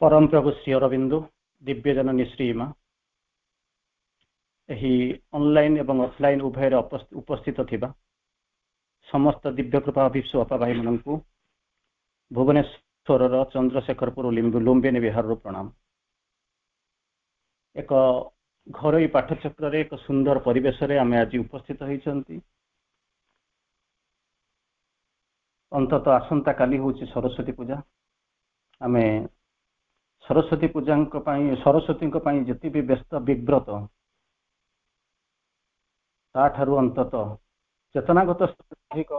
परम प्रभु श्री अरविंद दिव्य जननी श्रीमा यही ऑनलाइन एवं ऑफलाइन उभय उपस्थित थिबा समस्त दिव्य कृपा विश्व अपा भाई मन को भुवनेश्वर चंद्रशेखरपुर लुम्बिनी विहार प्रणाम। एक घरोई पाठचक्र एक सुंदर परिवेश रे आमे आज उपस्थित होइछंती। अंततः आसंता काली होची सरस्वती पूजा। आमे सरस्वती पूजा सरस्वती जिते भी व्यस्त विव्रत ताठारु अंततः चेतनागत अधिक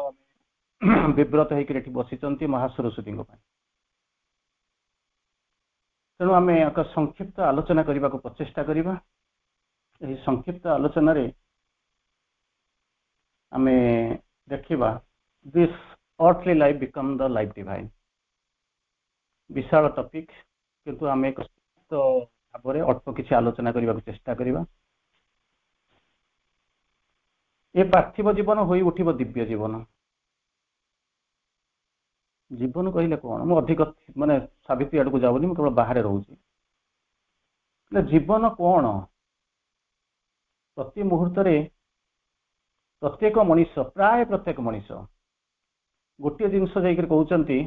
विव्रत होकर बसी महासरस्वती। तेणु आम एक संक्षिप्त आलोचना करने को प्रचेषा करवा। संक्षिप्त आलोचन आम देखा this earthly life become the life divine. Vishal topic किंतु आम एक भाव में अल्प किसी आलोचना करने को चेष्टा करवा। ये पार्थिव जीवन हो उठिब दिव्य जीवन। जीवन कहले कौन मु अधिक माने सावित्री आड़ को जाऊनी केवल बाहर रोचे। जीवन कौन प्रति मुहूर्त प्रत्येक मनीष प्राय प्रत्येक मनीष गोटे जिनस कहते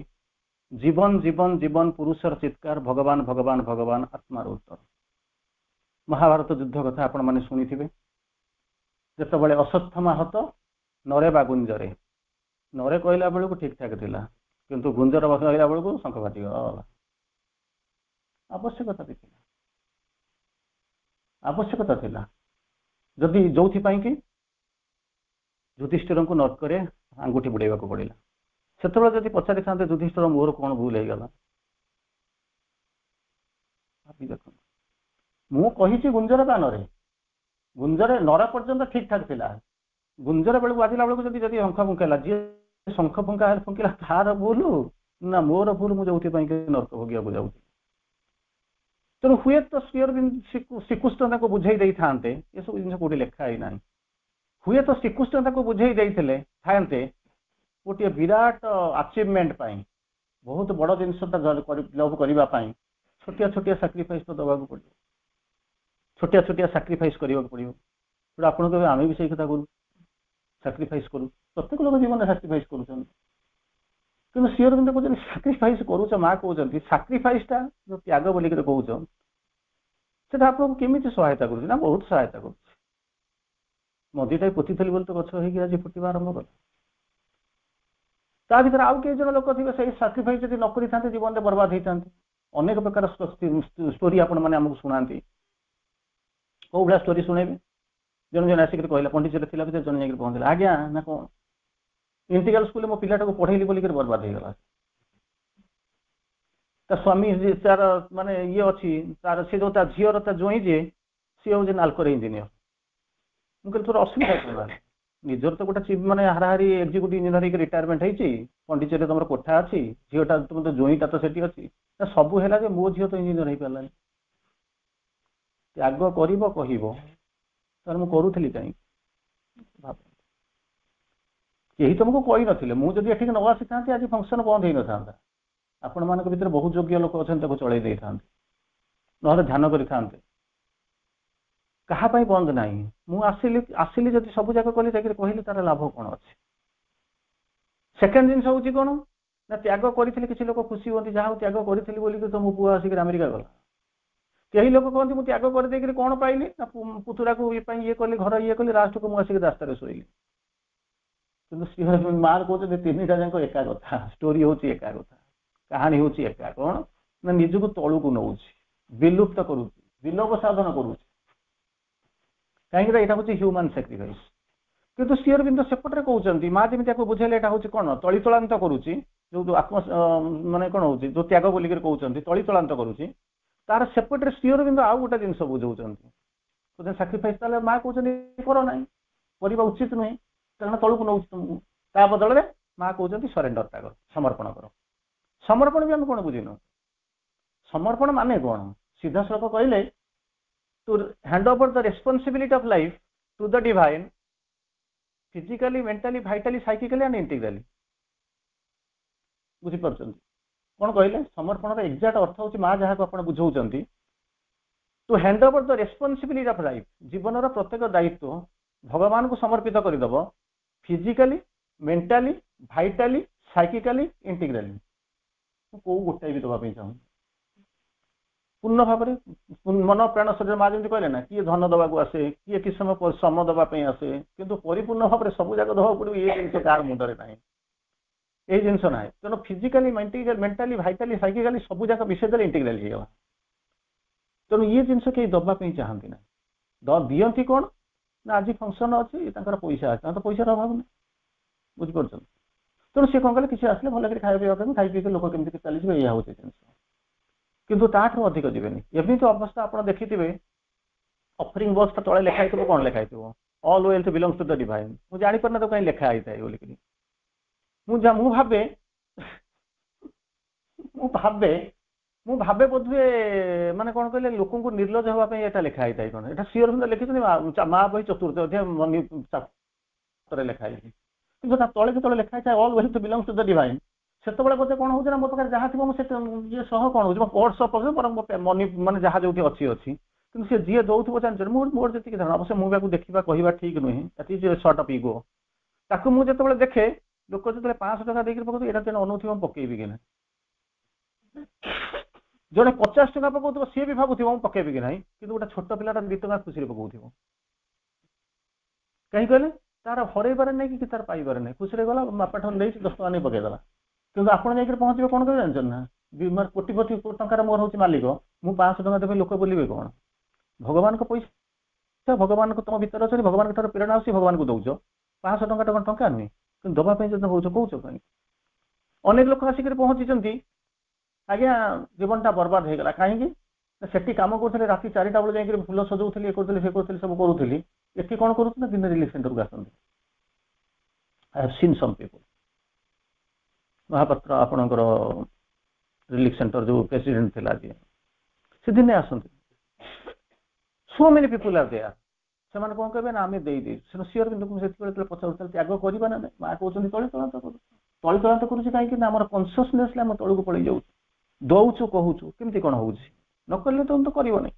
जीवन जीवन जीवन पुरुषर चित्कार भगवान भगवान भगवान आत्मार उत्तर। महाभारत युद्ध कथा आपण मैंने शुणी थे। जिते अश्वत्थामा हत नरे बा गुंजरे नरे कहला बेलू ठीक ठाक थिला किंतु गुंजर कहला बेलू शंख फाटी गला। आवश्यकता भी थिला आवश्यकता थिला जदि जो कि युधिष्ठिर को नरक आंगुठी बुड़ेवा को पड़ा। से जब पचारि था युधिष्ठिर मोर कौन भूल होगा देख मु कही गुंजर बा नरे गुंजर नरा पर्यंत ठीक ठाक थिला। गुंजर बेलू बाजिला बेलू जब शंख फुंकेला जी शंख फुंका फुंकिला तार भूल ना मोर भूल मुझे नरक भोगिया जाऊँ। तेणु हुए तो श्रीकृष्ण को बुझे दे था ये सब जिन कौटी लिखा ही ना। हुए तो श्रीकृष्ण को बुझे देते था गोटे विराट अचिवमेंट बहुत बड़ जिन लव करने छोटिया छोटिया साक्रिफाइस तो दवा पड़ो। छोटिया छोटिया साक्रिफाइस करने पड़ो। आप आम भी सही कथा करूँ साक्रिफाइस करूँ प्रत्येक लोक जीवन में साक्रिफाइस कर श्री अरविंद कहते साक्रिफाइस करुच माँ कहते साक्रिफाइसटा जो त्याग बोलिक कौन से आपको केमी सहायता करा बहुत सहायता कर नदीटा पोती बोली तो गछ हो आज फुटवा आरंभ कला। ता भर आउ कई जन लोक थे से साक्रिफाइस जब न कर जीवन में बर्बाद होता। अनेक प्रकार स्टोरी आपण मैंने आमको शुणाती कौ भाया स्टोरी शुणेबे। जन जन आसिक कहला पंडित थी जन जा पहुँचला आज्ञा ना कौन इंटीग्राल स्कूल मो पिलाटा को पढ़ेली बोलिक बर्बाद होगा। स्वामी तार माने ये अच्छी तार से जो झीर जोई जे सी हूँ नालकोर इंजीनियर। मुझे तोर असुविधा कौन निजर तो गोटे माने हाराहारी एक्जिक्यूटिव इंजीनियर रिटायरमेंट होती पंडिचेरी तुम कोठा अच्छी झीटा तुम तो जोईटा तो सेठी अच्छी सबू है मो झील तो इंजीनियर हो पारानी। त्याग कर मुझे कहीं भाव यही तुमको कही नी मुझे ये न आसी था आज फंक्शन बंद हो था। आपण मान भर बहुत योग्य लोक अच्छा चल था ना ध्यान करें कहापाई बंद ना मुझे जब सब जाक कली कहली तार लाभ कौन अच्छे। सेकेंड जिन हूँ कौन ना त्याग करी किसी लोग खुशी हमें जहाँ त्याग करी बोली तो मो पुआ आसिक अमेरिका गला। कई लोग कहते मुझे त्याग कर कौन पाइली ना पुतुरा को ये कली घर ये कली लास्ट को मुझे रास्तार शोली। कि मार कहते तीन टा जाक एका कथा स्टोरी हूँ एका कथा कहानी हूँ एका कौन ना निजक तलू को नौ विलुप्त करुच्ची विलोप साधन करुच्ची कहीं यहाँ हूँ ह्यूमन सैक्रिफाइस। किंतु श्री अरविंद सेपटे कहते माँ जमी बुझेले यहाँ हूँ कौन तलीतलांत करुच्ची जो आत्म माने कौन हो जो त्याग बोलिक कहते तलीतलांत करुच्ची तार सेपटे श्री अरविंद आउ गोटे जिन बुझाऊँ साक्रिफाइस माँ कहते कर ना करवा उचित नुहे कारण तलू को नौ तुमको ता बदल में माँ कहते सरेंडरटा कर समर्पण कर। समर्पण भी आम कौन बुझीन समर्पण माने कौन सीधा सड़क कहले to hand over the responsibility of life to the divine physically mentally vitally psychically and integrally बुझीपार। कौन कहले समर्पण एक्जाक्ट अर्थ हूँ माँ जहाँ को आप बुझाऊँच to hand over the responsibility of life जीवन प्रत्येक दायित्व भगवान को समर्पित करदेव फिजिकली मेंटाली भाइटाली साइकिकाली इंटीग्राली कौ गोटाए भी दवाई चाहूँ पूर्ण भाव मन प्राण शरीर माँ जमी कहले ना किए धन दवा को आसे किए कि समय श्रम दवाई आसे किंतु परिपूर्ण भाव में सब जाक दवा पड़ो ये जिन कार मुंडे ना ये जिनस ना तेणु फिजिकाली मेंटाली भाइटाली साइकिकाली सब जाक मिसेदेले इंटीग्राली हो तेणु ये जिनस कहीं दवाई चाहती ना दियंती कौन ना आज फंक्शन अच्छी पैसा अच्छे तो पैसार अभाव ना बुझीपार तेणु सी कौन कले किसी आसले भल खाया पीवा खाई पीक लोक केमती चली यह हूँ जिन किंतु ताठू अधिक जीवेनि एमती अवस्था आप देखिथे ऑफरिंग बॉक्स तले लिखाई थो कौन लिखाई थो all wealth belongs to the divine मुझे जापर तो कहीं लिखा होता है बोलिकी मु भावे बोधे माने कौन कहले लोक निर्लज हाँपाई यहाँ लिखाई था कौन यहाँ सीओर लिखी माँ बही चतुर्थ अध्याय लिखाई कि तले जो लिखाई था all wealth belongs to the divine से बोलते कौन होना मो पाखे जहाँ थी ये सह कौन हो व्हाट्सअप मनी मैंने जहाँ जो अच्छी अच्छी कि सी जी दौथ जानते मोर जी धारणा अवश्य मुझे देखा कहवा ठीक नुहे दैट सर्ट अफ इगो ताकू मुझे देखे लोक जो 500 टका देकर पकाऊ यहाँ तेना अनौथी पकेबी कि ना जड़े 50 टका पकाऊ सी भी भावुथ पकेबी कि ना कि गोटे छोट पिलाटा 2 टका खुशी पकाऊ कहीं कहले तार हरइबार नहीं कि तार पाइबार नहीं खुशी गला बापा नहीं 10 टका नहीं पकईदेला कि आप पहुँचे कौन कर जानते ना कोटिपति टकर मोर हूँ मालिक मुझे 500 टका देवी लोक बोलिए कौन भगवान को पैसा भगवान को तुम भर अच्छे भगवान प्रेरणा आस भगवान को दौच 500 टका टंका नुहे कि दवाई जो हो कौन अनेक लोक आसिक पहुँची आज्ञा जीवनटा बर्बाद हो गला कहीं से कम करुले राति 4टा बेले जाकर फुल सजाऊली ये करूँ से करूँ सब करूली ये कौन करूँ दिन रिलीफ सेंटर को आसती I have seen some people Mahapatra आपणकर रिलीफ सेंटर जो प्रेसिडेंट थिला जी से दिन आसती so many people are there से कौन कहे ना आम दे सीओर कि पचार त्याग करवा ना माँ कहते तले तलांत कर तले तलांत करुँच कहीं आम कनसीयसनेस आम तौक पड़े जाऊँ दौचु कहूँ केमती कौन हो नकले तो करनी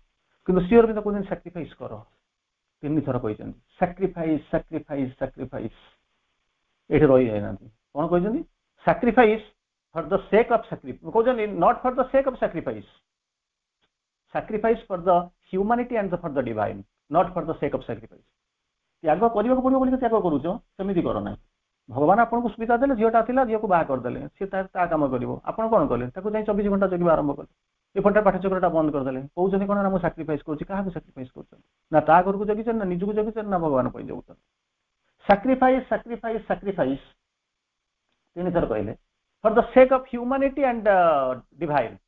कि सीओर भी कहते सैक्रिफाइस कर 3 थर कहते सैक्रिफाइस सैक्रिफाइस सैक्रिफाइस ये रही जाना कौन कहते sacrifice for the sake of sacrifice कहते not for the sake of sacrifice sacrifice for the humanity and for the divine not for the sake of sacrifice त्याग करने को पड़ो बोलिक त्याग करूच सेमती कर ना भगवान आपको सुविधा देले झीटा था झील को बाहा करदे सी कम कर कौन कले 24 घंटा जगह आरंभ कले एपटे पाठचक्रटा बंद करदे कहते कौन ना मुझे सैक्रिफाइस करूँ सैक्रिफाइस कर घर को जगिचे ना निजक जगिचे ना भगवान जाऊँ सैक्रिफाइस सैक्रिफाइस सैक्रिफाइस 3 थर कहले for the sake of humanity and divine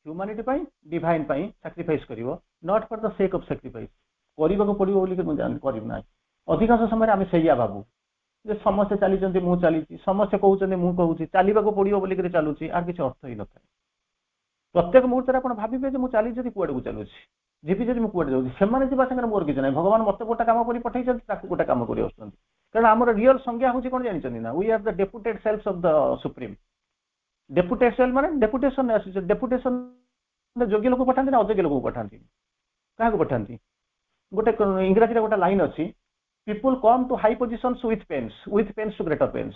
humanity divine sacrifice करिवो not for the sake of sacrifice करने को पड़ो बोलिक करना अधिकांश समय आम से भावु जे समस्ते चली मु चली समस्ते कहते मुझे कहूँ चलने पड़ो बोलिक चलुची आर किसी अर्थ ही न था प्रत्येक मुहूर्त आप भावे मुझे चली कूड़े को चलुची जीवी जब मुझे जाऊँ से जावा मोर किसी ना भगवान मत गोटे कम कर पठे गोटे कम कर कारण आम रियल संज्ञा हूँ कौन जानते ना we are the deputed cells of the supreme deputed cell माने डेपुटेशन डेपुटेशन योग्य लोक पठाते ना अयोग्य लोक पठाती क्या पठाती गोटे इंग्राजी गोटे लाइन अच्छी people come to high positions with pains to greater pains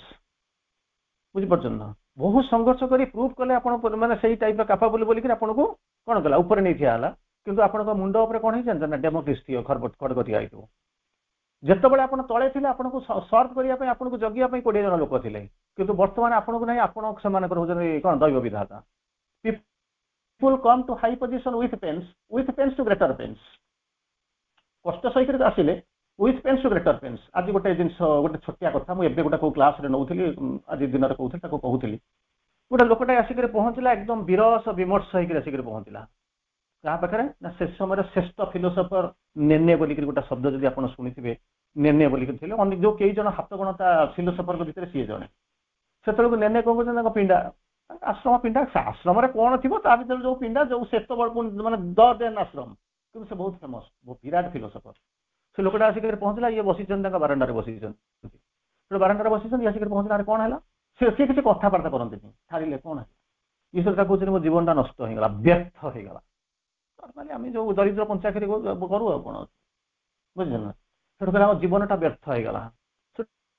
बुझीपार ना बहुत संघर्ष कर प्रूफ कले मैंने से टाइप कैपेबल बोलिक आपको कौन कला ऊपर नहीं ठिया किंतु आप मुंड उपर कौन है ना डेमोक्रेसी थी खड़ग ठिया हो जितेबाला आप तले थे आपको सर्व करने आपको जगिया 20 जन लोक थे किंतु बर्तमान आपको ना आप कौन दैव विधाता people come to high position with pains to greater pains कष्ट सहित आसिले with pains to greater pains आज गोटे जिन गोटे छोटिया कथा मुझे गोटे क्लास नौली आज दिन कहूली गोटे लोकटा आसिक पहुँचला एकदम विरस विमर्श होकर पहुँचला क्या पाखे ना से समय श्रेष्ठ फिलोसफर नेने बोलिक गोटे शब्द जब आप शुणी नेने बोलिक थे जो कई जन हाथ गणता फिलोसफर भितर सी जड़े से नेने कौन कर पिंडा आश्रम पिंडा आश्रम कौन थी भर जो पिंडा जो श्रेष्ठ मानने द देन आश्रम कि से बहुत फेमस विराट फिलोसफर से लोकटा आसिक पहुँचला ये बसी बारंडार बसी बारंडार बसी आसिक पहुँचला कौन है सी किसी कथबार्ता करते छाड़े कौन है ईश्वर का कौन मो जीवन नष्ट हो गला व्यर्थ हो गला नॉर्मली आम जो दरिद्र पंचाक्षरी करू कौन बुझे ना सेठू कहला जीवनटा व्यर्थ हो गला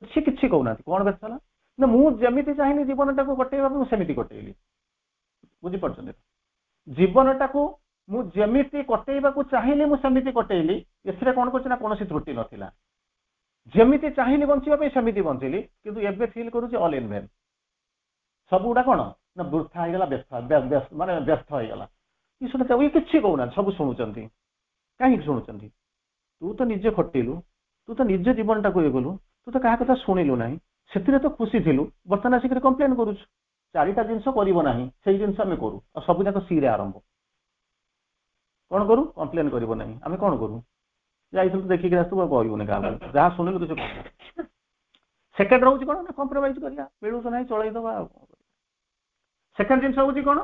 सी किसी कहना कौन व्यर्थ है ना मुझे चाहिए जीवनटा को कटेवा सेमती कटेली बुझीपार जीवनटा को मुझे कटेवा चाहिए मुझे कटेली एथरे कौन कर कौन त्रुटि नाला जमी चाहिए बचापी सेमती बचेली किंतु एबे फील करुँच ऑल इन वेन सब गुड़ा कौन ना वृथा होगा व्यर्थ माने व्यर्थ होगा ये किसी कहना सब शुणुंट कहीं शुणुंट तू तो निजे खटिलु तू तो निजे जीवनटा को ये कलु तू तो क्या कथा शुणिलु ना से तो खुशी थिलु बर्तमान आसिक कंप्लेन करुँ चारिटा जिनस करना से जिनस आम करूँ सब जाक सी आरंभ कौन करूँ कंप्लेन करना आम कौन करूँ जाइलु देखिक कहूनी क्या जहाँ शुणिलु किसी सेकेंड रोज कौन ना कंप्रोमाइज करा मिलू तो ना चलईदबा सेकेंड जिन हूँ कौन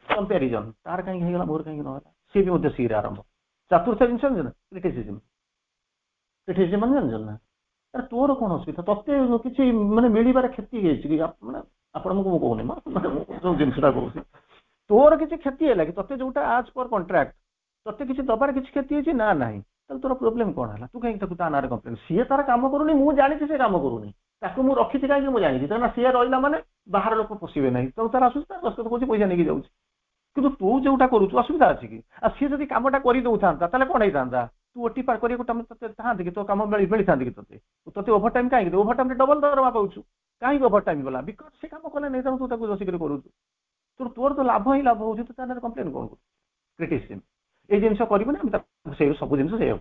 कंपेरिजन तार कहीं मोर कहीं ना सी भी सी आरंभ चतुर्थ जिन क्रिटिसिजम क्रिटिसिजम मैंने जान ना अरे तोर कौन असुविधा तत्ते किसी माने मिलबार क्षति आपको कहूनी जो जिनसा कहूँ तोर किसी क्षति है कि तत्ते जोटा आज पर कंट्राक्ट तत्ते किसी दबार किसी क्षति ना ना तोर प्रोब्लेम कौन है तू कहीं ता ना कंप्लेन सी तार कम करूनी मुझे जानी से कम करूनी मुझे रखी कहीं मुझे जानी कहना सी रहा मैंने बाहर लोक पशे ना तो तार आसूस कौन पैसा नहीं जाऊँ कि तू जोटा करूँ असुविधा अच्छी कि सी जब कमटा कर दौता कौन होता तू ओटी पार कर था कि तो कम मिली था कि ते ओभर टाइम कहीं ओभर टाइम डबल दरमा पाऊँ कहीं ओभर टाइम गला बिकज से कम कले नहीं तू बसिक करूँ तोर तो लाभ ही लाभ हो कंप्लेन कौन क्रिटिसिजम ये जिन कर सब जिन से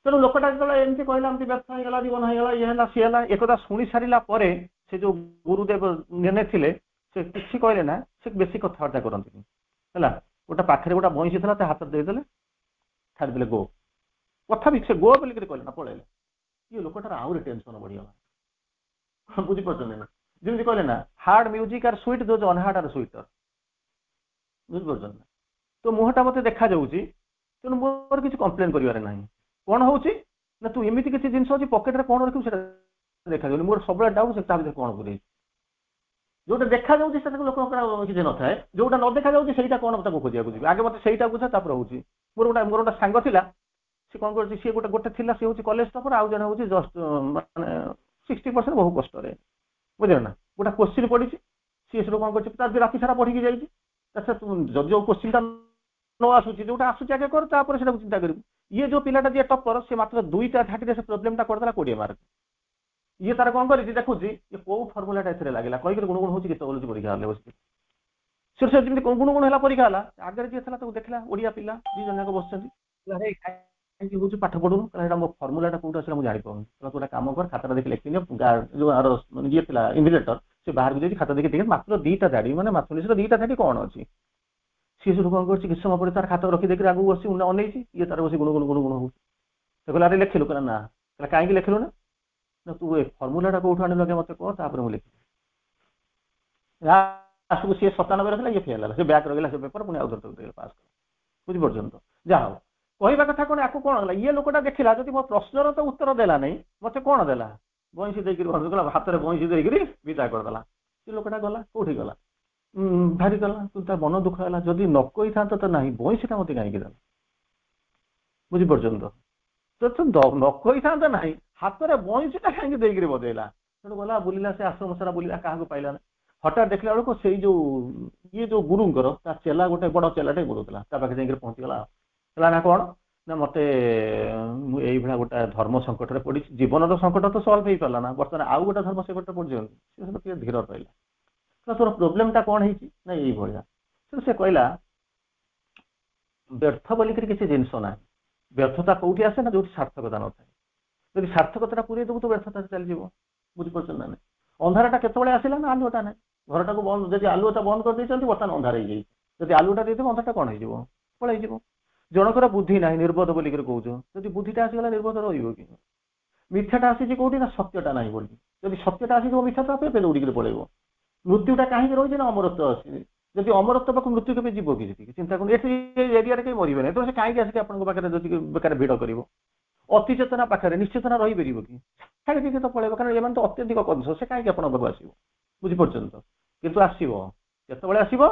तेणु लोकटा जो एमती कहला एमती व्यर्थ होगा जीवन होगा ये है सी है एक शुणी सारा से जो गुरुदेव निर्णय थे से किसी कहले ना से बेसी कथबार्ता करती है गोटे पाखे गोटे बईसी था हाथ देदेले छाड़दे गो कथा भी से गो बोल कहले ना पलैले ये लोकटार आहरी टेंशन बढ़ीगला बुझीपार जमी कहले ना heard music are sweet those unheard are sweeter बुझीपार तो मुहटा मत देखा जाऊँगी तेणु मोर किसी कंप्लेन करें ना कौन हो तू एमती किसी जिन अच्छी पकेट कौन रखू देखा जाऊनी मोर सब डाउट से कौन कर जोटा देखा जाऊँगी लोक किसी न था जोटा न देखा जाऊँगी कौन खोजा जी आगे मत से बुझा तापर हूँ मोर गोटे सांग था सी कौन कर सी गोटे गोटे थी सी हूँ कलेज टपर आउ जन हूँ जस्ट माने 60% बहुत कष्ट बुझे ना गोटे क्वेश्चन पड़ी सी कौन कर राति सारा पढ़ी जाइए जो क्वेश्चन न आसूसी जोटा आसूसी आगे कर चिंता करूँ ये जो पिलाटा जी टपर से मात्र 2टा झाटी से प्रोब्लेमटा करदेला 20 मार्क ये तार कौन कर देखुँ ये कौ फर्मुलाटा एथे लगे कहीकि गुण गुण होती बोलूँ परीक्षा हल बस शीर्ष जमी गुण गुण है परीक्षा आगे जी था देखला ओडिया पिला 2 जन जाक बस हूँ पाठ पढ़ुन कहला मो फर्मुलाटा कौट आसा मुझे जापाऊँ गोटे कम कर खाता देखिए लिखनी जो ये इन्विजिलेटर से बाहर को खाता देखिए देखे मात्र 2टा झाड़ी मैंने मैथमेटिक्स 2टा झाड़ी कौन अच्छी सी सब कौन कर किसी समय पर तार खाता रखी देखिए आगे बस अनई ये तार बस गुण गुण गुण गुण हो कहला अरे लिखिलु कहला ना कहीं लिखिलु ना तू ए फर्मुलाटा कौट आने लगे मत कह मुझे लिखी लास्ट सी 97 रखा ये फेल है बैक रहा से पेपर पुणी आउट पास कर बुझीपार तो जहाँ हो कहवा कथा कौन आपको कौन है ये लोकटा देखला जब मो प्रश्नर तो उत्तर देला नहीं मत कौन देला बईसी देकर हाथ में बईसी देकर विदा करदेला सी लोकटा गला कौटी गला भारी गला तू मन दुख है जदि न कही था तो ना बईसीटा मत कहीं देला बुझीपार तो न कही था ना हाथ में बईसीटा कहीं देकर बदेला तेणु गला बुलिला से आश्रम सारा बुलिला क्या पाइला हठात देखला बेलू से जो ये जो गुरुंर चेला गोटे बड़ चेलाटे गुरुला पाखे जा पहुँचीगला है ना कौन ना मत यही गोटे धर्म संकट में पड़ी जीवन संकट तो सल्व हो पारा ना बर्तमान आउ गोटे धर्म संकट पड़ धीर रहा तोर प्रोब्लेमटा कौन है ना यही भाया से कहला व्यर्थ बोलिक किसी जिनस ना व्यर्थता कौटी आसे ना जो सार्थकता न था जब सार्थकता पूरे देव तो व्यर्थता चली बुझीपार ना अंधाराटा केतबे आसला ना आलुटा ना घरटा को बंद जब आलुटा बंद कर देते बर्तमान अंधार हो जाए जब आलुटा देते अंधारटा कौन हो पलैज जनकर बुद्धि ना निर्बोध बोलिक कौच जब बुद्धिटा आसीगला निर्बोध रही मिथ्याटा आसी कौटी ना सत्यटा ना बोली जब सत्यटा आस मिथ्या तो आप दौड़ी पलैब मृत्युटा कहीं रही ना अमरत्व अच्छी जब अमरत्व पाक मृत्यु के जीव कि चिंता कर एरिया कहीं मरवे ना तो से कहीं आसिक पाखे बेकार भिड़ कर अति चेतना पाखे निश्चेतना रही पार कि छाड़ी तो पलैब कारण ये तो अत्यधिक कंस से कहीं आप आसो बुझीपार तो कितु आसो କେତେବେଳେ ଆସିବ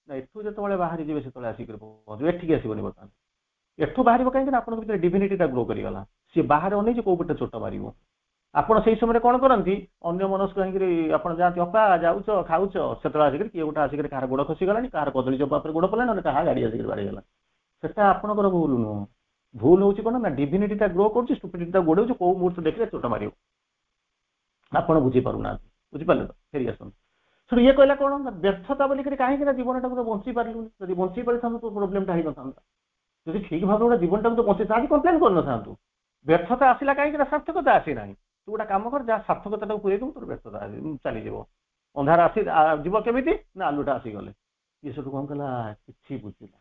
ନା ଏଠୁ ଯେତେବେଳେ ବାହାରି ଯିବେ ସେତେବେଳେ ଆସିକି ପହଞ୍ଚିବ, ଏଠିକି ଆସିବନି ବର୍ତ୍ତମାନ। ଏଠୁ ବାହାରିବ କାହିଁକି ନା ଆପଣଙ୍କ ଭିତରେ ଡିଭିନିଟିଟା ଗ୍ରୋ କରିଗଲା, ସିଏ ବାହାରେ ଅନେଇଛି କୋଉ ପଟେ ଚୋଟ ମାରିବ। ଆପଣ ସେଇ ସମୟରେ କଣ କରନ୍ତି, ଅନ୍ୟ ମନସ୍କ ହେଇକିରି ଆପଣ ଯାଆନ୍ତି ଅପା ଯାଉଛ ଖାଉଛ, ସେତେବେଳେ ଆସିକରି କିଏ ଗୋଟେ ଆସିକରି କାହାର ଗୋଡ ଖସିଗଲାଣି, କାହାର କଦଳୀ ଚୋପା ଉପରେ ଗୋଡ ପଡ଼ିଲାଣି, ନହେଲେ କାହା ଗାଡି ଆସିକରି ବାଡେଇଗଲା। ସେଟା ଆପଣଙ୍କର ଭୁଲ ନୁହଁ। ଭୁଲ ହଉଛି କଣ ନା ଡିଭିନିଟିଟା ଗ୍ରୋ କରୁଛି, ଷ୍ଟୁପିଡିଟିଟା ଗୋଡଉଛି, କୋଉ ମୁହୂର୍ତ୍ତ ଦେଖିଲେ ଚୋଟ ମାରିବ। ଆପଣ ବୁଝିପାରୁନାହାନ୍ତି, ବୁଝିପାରିଲେ ତ? ଫେରି ଆସନ୍ତୁ ସେଠୁ ଇଏ କହିଲା କଣ ନା ବ୍ୟର୍ଥତା ବୋଲିକରି କାହିଁକି ନା ଜୀବନଟାକୁ ତ ବଞ୍ଚି ପାରିଲୁନି, ଯଦି ବଞ୍ଚି ପାରିଥାନ୍ତୁ ତ ପ୍ରୋବ୍ଲେମଟା ହେଇନଥାନ୍ତା। ଯଦି ଠିକ ଭାବରେ ଗୋଟେ ଜୀବନଟାକୁ ତ ବଞ୍ଚି ଆଜି କମ୍ପ୍ଲେନ କରିନଥାନ୍ତୁ। ବ୍ୟର୍ଥତା ଆସିଲା କାହିଁକି ନା ସାର୍ଥକତା ଆସିନାହିଁ। ତୁ ଗୋଟେ କାମ କର, ଯାହା ସାର୍ଥକତାଟାକୁ ପୁରେଇ ଦେବୁ ତୋର ବ୍ୟର୍ଥତା ଚାଲିଯିବ। ଅନ୍ଧାର ଯିବ କେମିତି ନା ଆଲୁଟା ଆସିଗଲେ। ଇଏ ସେଠୁ କଣ କଲା, କିଛି ବୁଝିଲା,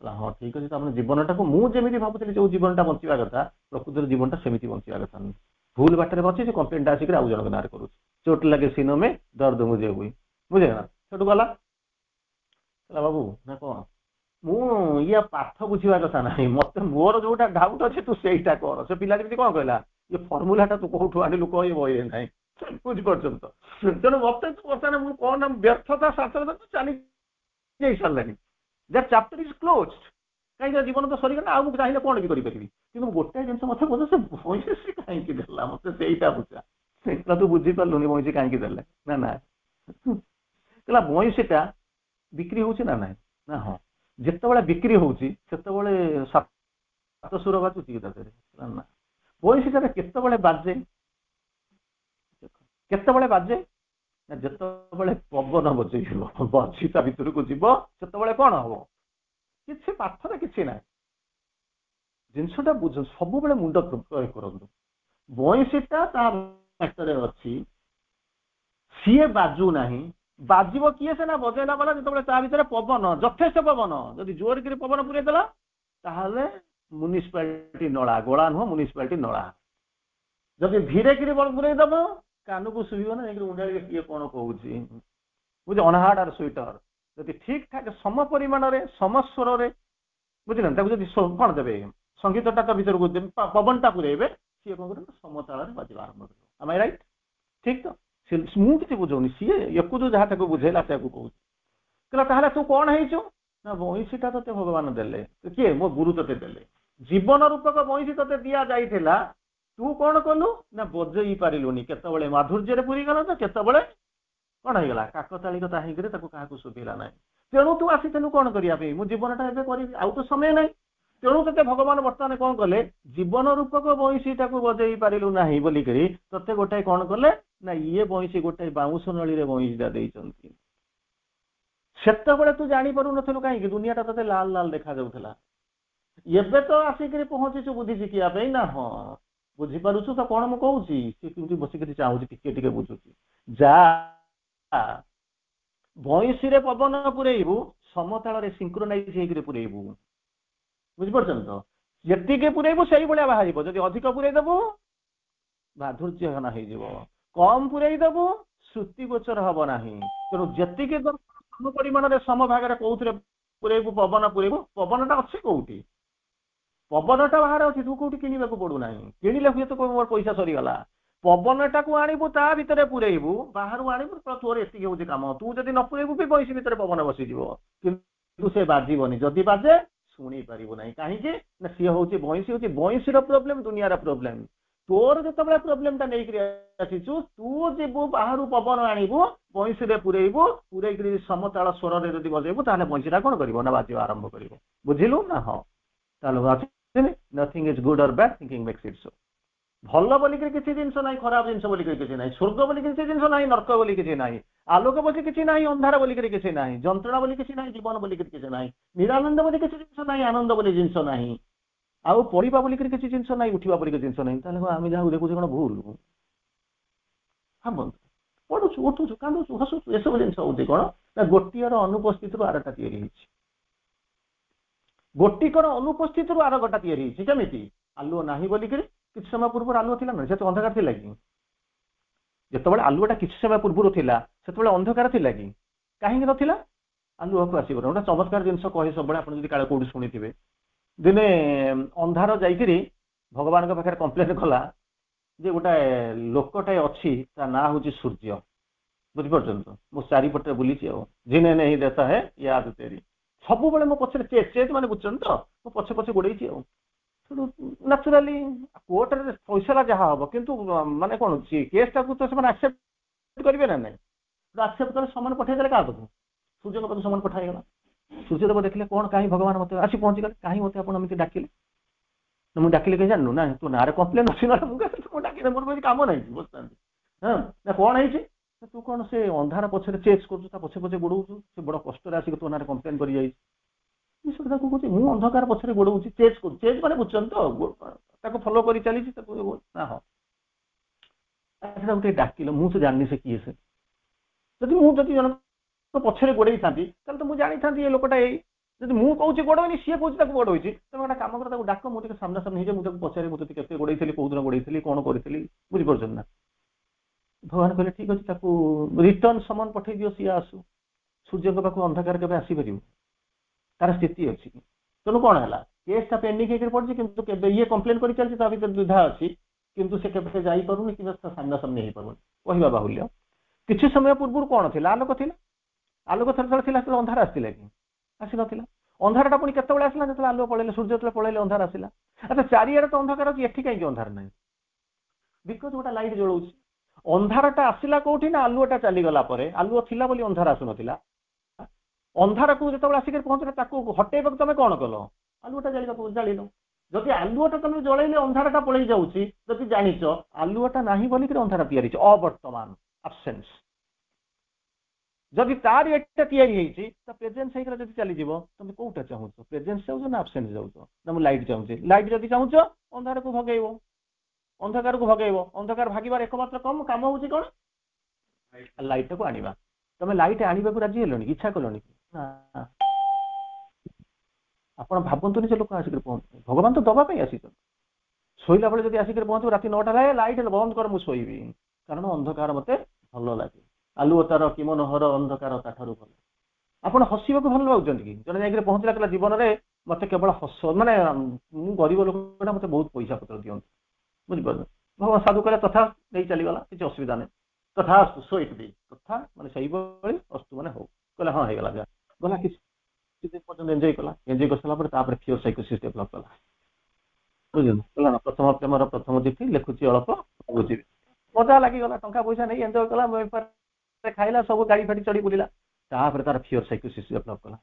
କହିଲା ହଁ ଠିକ ଅଛି, ତାମାନେ ଜୀବନଟାକୁ ମୁଁ ଯେମିତି ଭାବୁଥିଲି ଯୋଉ ଜୀବନଟା ବଞ୍ଚିବା କଥା, ପ୍ରକୃତରେ ଜୀବନଟା ସେମିତି ବଞ୍ଚିବା କଥା ନୁହେଁ। ଭୁଲ ବାଟରେ ବଞ୍ଚିଛି, କମ୍ପ୍ଲେନଟା ଆସିକି ଆଉ ଜଣଙ୍କ ନାଁରେ କରୁଛି। ଚୋଟ ଲାଗେ ସିନୋ ମେ ଦର୍ଦ ମୁଝେ ହୁଏ, ବୁଝିଲେ ନା? ସେଠୁ ଗଲା କହିଲା ବାବୁ ନା କଣ, ମୁଁ ଇଏ ପାଠ ବୁଝିବା କଥା ନାହିଁ, ମତେ ମୋର ଯୋଉଟା ଡାଉଟ୍ ଅଛି ତୁ ସେଇଟା କର। ସେ ପିଲା ଯେମିତି କଣ କହିଲା, ଇଏ ଫର୍ମୁଲାଟା ତୁ କୋଉଠୁ ଆଣିଲୁ କହ, ଏ ବହିରେ ନାହିଁ। ବୁଝିପାରୁଛନ୍ତି ତ? ତେଣୁ ମତେ ବର୍ତ୍ତମାନ ମୁଁ କଣ ନା ବ୍ୟର୍ଥତା ସାର୍ଥକତା ତ ଚାଲି ଯାଇ ସାରିଲାଣି, ଦ୍ୟାଟ୍ ଚାପ୍ଟର ଇଜ କ୍ଲୋଜ୍ଡ। କାହିଁକି ଜୀବନ ତ ସରିଗଲା, ଆଉ ମୁଁ ଚାହିଁଲେ କଣ ବି କରିପାରିବି। କିନ୍ତୁ ଗୋଟାଏ ଜିନିଷ ମତେ ବୁଝ, ସେ ବଇଁଶୀ କାହିଁକି ଦେଲା, ମତେ ସେଇଟା ବୁଝା। ସେଇଟା ତୁ ବୁଝିପାରିଲୁନି ବଇଁଶୀ କାହିଁକି ଦେଲେ ନା ନା। କହିଲା ବଇଁଶୀଟା ବିକ୍ରି ହଉଛି ନା ନାହିଁ, ନା ହଁ। ଯେତେବେଳେ ବିକ୍ରି ହଉଛି ସେତେବେଳେ ସାତ ସୁର ବାଜୁଛି କି ତା ଦେହରେ, ନା। ବଇଁଶୀଟା କେତେବେଳେ ବାଜେ, କେତେବେଳେ ବାଜେ ନା ଯେତେବେଳେ ପବନ ବଜେଇବ, ବଂଶୀ ତା ଭିତରକୁ ଯିବ, ସେତେବେଳେ କଣ ହବ? କିଛି ପାଠରେ କିଛି ନାହିଁ। ଜିନିଷଟା ବୁଝ, ସବୁବେଳେ ମୁଣ୍ଡ ପ୍ରୟୋଗ କରନ୍ତୁ। ବଇଁଶୀଟା ତା ଭିତରେ ଅଛି, ସିଏ ବାଜୁ ନାହିଁ। ବାଜିବ କିଏ ସେ ନା ବଜେଇଲା ବାଲା, ଯେତେବେଳେ ତା ଭିତରେ ପବନ, ଯଥେଷ୍ଟ ପବନ, ଯଦି ଜୋରକିରି ପବନ ପୁରେଇ ଦେଲା ତାହେଲେ ମ୍ୟୁନିସିପାଲିଟି ନଳା, ଗୋଳା ନୁହଁ ମ୍ୟୁନିସିପାଲିଟି ନଳା। ଯଦି ଧୀରେ କିରି ପୁରେଇ ଦବ କାନକୁ ଶୁଭିବ ନା, ଯାଇକି ମୁଣ୍ଡରେ କିଏ କଣ କହୁଛି, ବୁଝ, ଅନହାର୍ଡ ଆର ସୁଇଟର। ଯଦି ଠିକ ଠାକ ସମ ପରିମାଣରେ ସମସ୍ୱରରେ, ବୁଝିଲେ, ତାକୁ ଯଦି କଣ ଦେବେ, ସଙ୍ଗୀତଟା ତା ଭିତରକୁ ପବନଟା ପୁରେଇବେ, ସିଏ କଣ କରିବ ସମତାଳରେ ବାଜିବା ଆରମ୍ଭ କରିବ। ଆମ ରାଇଟ୍? ଠିକ ତ? ମୁଁ କିଛି ବୁଝଉନି, ସିଏ ୟାକୁ ଯୋଉ ଯାହା ତାକୁ ବୁଝେଇଲା ତାକୁ କହୁଛି। କହିଲା ତାହେଲେ ତୁ କଣ ହେଇଛୁ ନା ବଇଁଶୀଟା ତତେ ଭଗବାନ ଦେଲେ, କିଏ ମୋ ଗୁରୁ ତତେ ଦେଲେ, ଜୀବନ ରୂପକ ବଇଁଶୀ ତତେ ଦିଆଯାଇଥିଲା। ତୁ କଣ କଲୁ ନା ବଜେଇ ପାରିଲୁନି, କେତେବେଳେ ମାଧୁର୍ଯ୍ୟରେ ପୁରିଗଲା ତ କେତେବେଳେ କଣ ହେଇଗଲା କାକତାଳିକତା ହେଇକିରି ତାକୁ କାହାକୁ ଶୁଭିଲା ନାହିଁ। ତେଣୁ ତୁ ଆସିଥିଲୁ କଣ କରିବା ପାଇଁ, ମୁଁ ଜୀବନଟା ଏବେ କରିବି, ଆଉ ତ ସମୟ ନାହିଁ। ତେଣୁ ତତେ ଭଗବାନ ବର୍ତ୍ତମାନ କଣ କଲେ, ଜୀବନ ରୂପକ ବଇଁଶୀଟାକୁ ବଜେଇ ପାରିଲୁ ନାହିଁ ବୋଲିକିରି ତତେ ଗୋଟାଏ କଣ କଲେ ନା ଇଏ ବଇଁଶୀ ଗୋଟାଏ ବାଉଁଶ ନଳୀରେ ବଇଁଶୀଟା ଦେଇଛନ୍ତି। ସେତେବେଳେ ତୁ ଜାଣିପାରୁନଥିଲୁ କାହିଁକି, ଦୁନିଆଟା ତତେ ଲାଲ ଲାଲ ଦେଖାଯାଉଥିଲା। ଏବେ ତ ଆସିକିରି ପହଞ୍ଚିଛୁ ବୁଦ୍ଧି ଶିଖିବା ପାଇଁ ନା, ହଁ ବୁଝିପାରୁଛୁ ତ କଣ ମୁଁ କହୁଛି। ସେ କେମିତି ବସିକିରି ଚାହୁଁଛି, ଟିକେ ଟିକେ ବୁଝୁଛି। ଯା ବଇଁଶୀରେ ପବନ ପୁରେଇବୁ, ସମତାଳରେ ସିଙ୍କ୍ରୋନାଇଜ ହେଇକିରି ପୁରେଇବୁ, ବୁଝିପାରୁଛନ୍ତି ତ? ଯେତିକି ପୁରେଇବୁ ସେଇଭଳିଆ ବାହାରିବ। ଯଦି ଅଧିକ ପୁରେଇ ଦେବୁ ମାଧୁର୍ଯ୍ୟହୀନ ହେଇଯିବ, କମ ପୁରେଇ ଦେବୁ ଶ୍ରୁତି ଗୋଚର ହବ ନାହିଁ। ତେଣୁ ଯେତିକି ସମ ପରିମାଣରେ ସମ ଭାଗରେ କୋଉଥିରେ ପୁରେଇବୁ, ପବନ ପୁରେଇବୁ, ପବନଟା ଅଛି କୋଉଠି, ପବନଟା ବାହାରେ ଅଛି, ତୁ କୋଉଠି କିଣିବାକୁ ପଡୁନାହିଁ। କିଣିଲେ ହୁଏତ ମୋର ପଇସା ସରିଗଲା। ପବନଟାକୁ ଆଣିବୁ ତା ଭିତରେ ପୁରେଇବୁ, ବାହାରୁ ଆଣିବୁ, ତୋର ଏତିକି ହଉଛି କାମ। ତୁ ଯଦି ନ ପୁରେଇବୁ ବି ବଇଁଶୀ ଭିତରେ ପବନ ବସିଯିବ, କିନ୍ତୁ ସେ ବାଜିବନି। ଯଦି ବାଜେ ଶୁଣି ପାରିବୁ ନାହିଁ, କାହିଁକି ନା ସିଏ ହଉଛି ବଇଁଶୀ, ହଉଛି ବଇଁଶୀର ପ୍ରୋବ୍ଲେମ, ଦୁନିଆର ପ୍ରୋବ୍ଲେମ। ତୋର ଯେତେବେଳେ ପ୍ରୋବ୍ଲେମଟା ନେଇକିରି ଆସିଛୁ, ତୁ ଯିବୁ ବାହାରୁ ପବନ ଆଣିବୁ, ବଇଁଶୀରେ ପୁରେଇବୁ, ପୁରେଇକିରି ସମତାଳ ସ୍ୱରରେ ଯଦି ବଜେଇବୁ, ତାହେଲେ ବଇଁଶୀଟା କଣ କରିବ ନା ବାଜିବା ଆରମ୍ଭ କରିବ। ବୁଝିଲୁ ନା? ହଁ। ତାହେଲେ nothing is good or bad, thinking makes it so. ଭଲ ବୋଲିକିରି କିଛି ଜିନିଷ ନାହିଁ, ଖରାପ ଜିନିଷ ବୋଲିକିରି କିଛି ନାହିଁ, ସ୍ୱର୍ଗ ବୋଲି କିଛି ଜିନିଷ ନାହିଁ, ନର୍କ ବୋଲି କିଛି ନାହିଁ, ଆଲୋକ ବୋଲି କିଛି ନାହିଁ, ଅନ୍ଧାର ବୋଲିକିରି କିଛି ନାହିଁ, ଯନ୍ତ୍ରଣା ବୋଲି କିଛି ନାହିଁ, ଜୀବନ ବୋଲି କିଛି ନାହିଁ, ନିରାନନ୍ଦ ବୋଲି କିଛି ଜିନିଷ ନାହିଁ, ଆନନ୍ଦ ବୋଲି ଜିନିଷ ନାହିଁ, ଆଉ ପଢିବା ବୋଲିକିରି କିଛି ଜିନିଷ ନାହିଁ, ଉଠିବା ବୋଲି କିଛି ଜିନିଷ ନାହିଁ। ତାହେଲେ ଆମେ ଯାହାକୁ ଦେଖୁଛେ କଣ ଭୁଲ? ଭାବନ୍ତୁ, ପଢୁଛୁ, ଉଠୁଛୁ, କାନ୍ଦୁଛୁ, ହସୁଛୁ, ଏସବୁ ଜିନିଷ ହଉଛି କଣ ନା ଗୋଟିଏର ଅନୁପସ୍ଥିତିରୁ ଆରଟା ତିଆରି ହେଇଛି। ଗୋଟିକର ଅନୁପସ୍ଥିତିରୁ ଆର ଗୋଟା ତିଆରି ହେଇଛି। କେମିତି? ଆଲୁଅ ନାହିଁ ବୋଲିକିରି କିଛି ସମୟ ପୂର୍ବରୁ ଆଲୁଅ ଥିଲା ନା, ସେତ ଅନ୍ଧକାର ଥିଲା କି? ଯେତେବେଳେ ଆଲୁଅଟା କିଛି ସମୟ ପୂର୍ବରୁ ଥିଲା ସେତେବେଳେ ଅନ୍ଧକାର ଥିଲା କି? କାହିଁକି ନଥିଲା? ଆଲୁଅକୁ ଆସିବ। ଗୋଟେ ଚମତ୍କାର ଜିନିଷ କହେ ସବୁବେଳେ, ଆପଣ ଯଦି କାଳେ କୋଉଠି ଶୁଣିଥିବେ। ଦିନେ ଅନ୍ଧାର ଯାଇକିରି ଭଗବାନଙ୍କ ପାଖରେ କମ୍ପ୍ଲେନ କଲା ଯେ ଗୋଟାଏ ଲୋକଟାଏ ଅଛି, ତା ନାଁ ହଉଛି ସୂର୍ଯ୍ୟ। बुझिपारुछन् तो मो चारिपटे बुलीची जिने नहीं देता है याद तेरी सबुबले मो पछरे चेज चेज माने बुझछन् तो मो पछे पछे गोडेइची न्याचुराली कोर्ट रे फैसला जहाँ हम किंतु माने कौन केस टाक तो से एक्सेप्ट करेंगे ना नहीं एक्सेप्ट कर सामान पठेदेले क्या पाखु सूर्य पाखु सामान पठाईगला सूर्यदेव देखले कौन कहीं भगवान मत आसी पहुँची गले कहीं मत आप डाकिले मुझे डाकिले कहीं जानू ना तू ना कम्प्लेन अच्छी ना मुझे डाकिले मोर कम ना बुझता हाँ ना कौन है तू कौन से अंधार पछरे चेज कर पछे पछे गोड़ऊ से बड़ कष्ट आसिक तो ना कम्प्लेन कर कहूँ मुझे अंधकार पछरे गोड़ऊ चेज कर चेज मैंने बुझुन तो फॉलो कर चली ना हाँ गोटे डाकिल मुझे जानी से किए से जदि मुझे जन पछरे गोड़े था तो मुझे जानी था ये लोकटा यदि मुझे कौन गोड़नी सी कौन गोड़े तुम गोटे कम कर डाक मुझे सामना सामने मुझे पचारे मुझे कैसे गोड़े कौ दिन गोड़े कौन करी बुझीपार ना भगवान कहले ठीक अच्छे रिटर्न सामान पठे दियो सी आसू सूर्य पाक अंधकार के आसपर तार स्थिति अच्छी तेणु कौन है केसटा पेंडिंग पड़ी कि ये कम्प्लेन कर चलती द्विधा अच्छी किंतु से केबे जाई पारुनी कि सामना सामने हो पारुनी कहवा बाहुल्य किसी समय पूर्व कौन थी आलोक थी आलोक थोड़ा अंधार आसला कि आसी ना अंधारटा पुणी केतबेले आसला जो आलोक पड़े सूर्य जो पड़े अंधार आसला अच्छा चारिआडे तो अंधकार अच्छी एठी कहीं अंधार ना बिकज गोटे लाइट जलाऊँ अंधारटा आसला कौटी ना आलुटा चलीगला आलुओ थिला बोली अंधार आसुन अंधार को जो आसिक पहुंचला हटेबा तुम कौन कल आलुटा जाल जदि आलुटा तुम जलैले अंधारटा पलि जाऊँगी जदि जानिच आलुटा ना बोलिक अंधार या अवर्तमान absence जदि तार एटा या प्रेजेन्स होकर चली तुम कौटा चाहूँ प्रेजेन्स चाहूँ ना absence जाऊँ ना मुझे लाइट चाहूँ लाइट जदि चाहूँ अंधार को भगेब अंधकार को भगेब अंधकार भागवार एकमात्र कम काम हूँ कौन लाइट को आनिबा तुम लाइट आनिबा को राजी हेलोनी इच्छा कलोनी ना आप भावतुनि से लोक आसिक पहुँच भगवान तो दवाई आसी शोला बेले जब आसिक पहुँच रात 9टा लागे लाइट बंद कर मुझे शोबी कारण अंधकार मत भल लगे आलुओ तार कि मनोहर अंधकार ताठू भल आप हसवा भल पाँच कि जड़े जा पहुँचला कहला जीवन में मत केवल हस माने मुझ गरीब लोक मत बहुत पैसा पत्र दिखाँ बुझिपार भगवान साधु कहले तथा नहीं चलीगला किसी असुविधा नहीं तथा सो इट बी तथा माने सही बड़ी अस्तु माने हो कहले हाँ होगा जा गला किसी दिन पर्यटन एंजॉय कला एंजॉय कर सारा फियर साइकोसिस डेभलप कला बुझल प्रथम प्रेमर प्रथम चिठी लिखुची अल्प बुझी मजा लगिगला टंका पैसा नहीं एंजॉय कला खाइला सब गाड़ी फाड़ी चढ़ी बुलिला तार फियर साइकोसिस डेभलप कला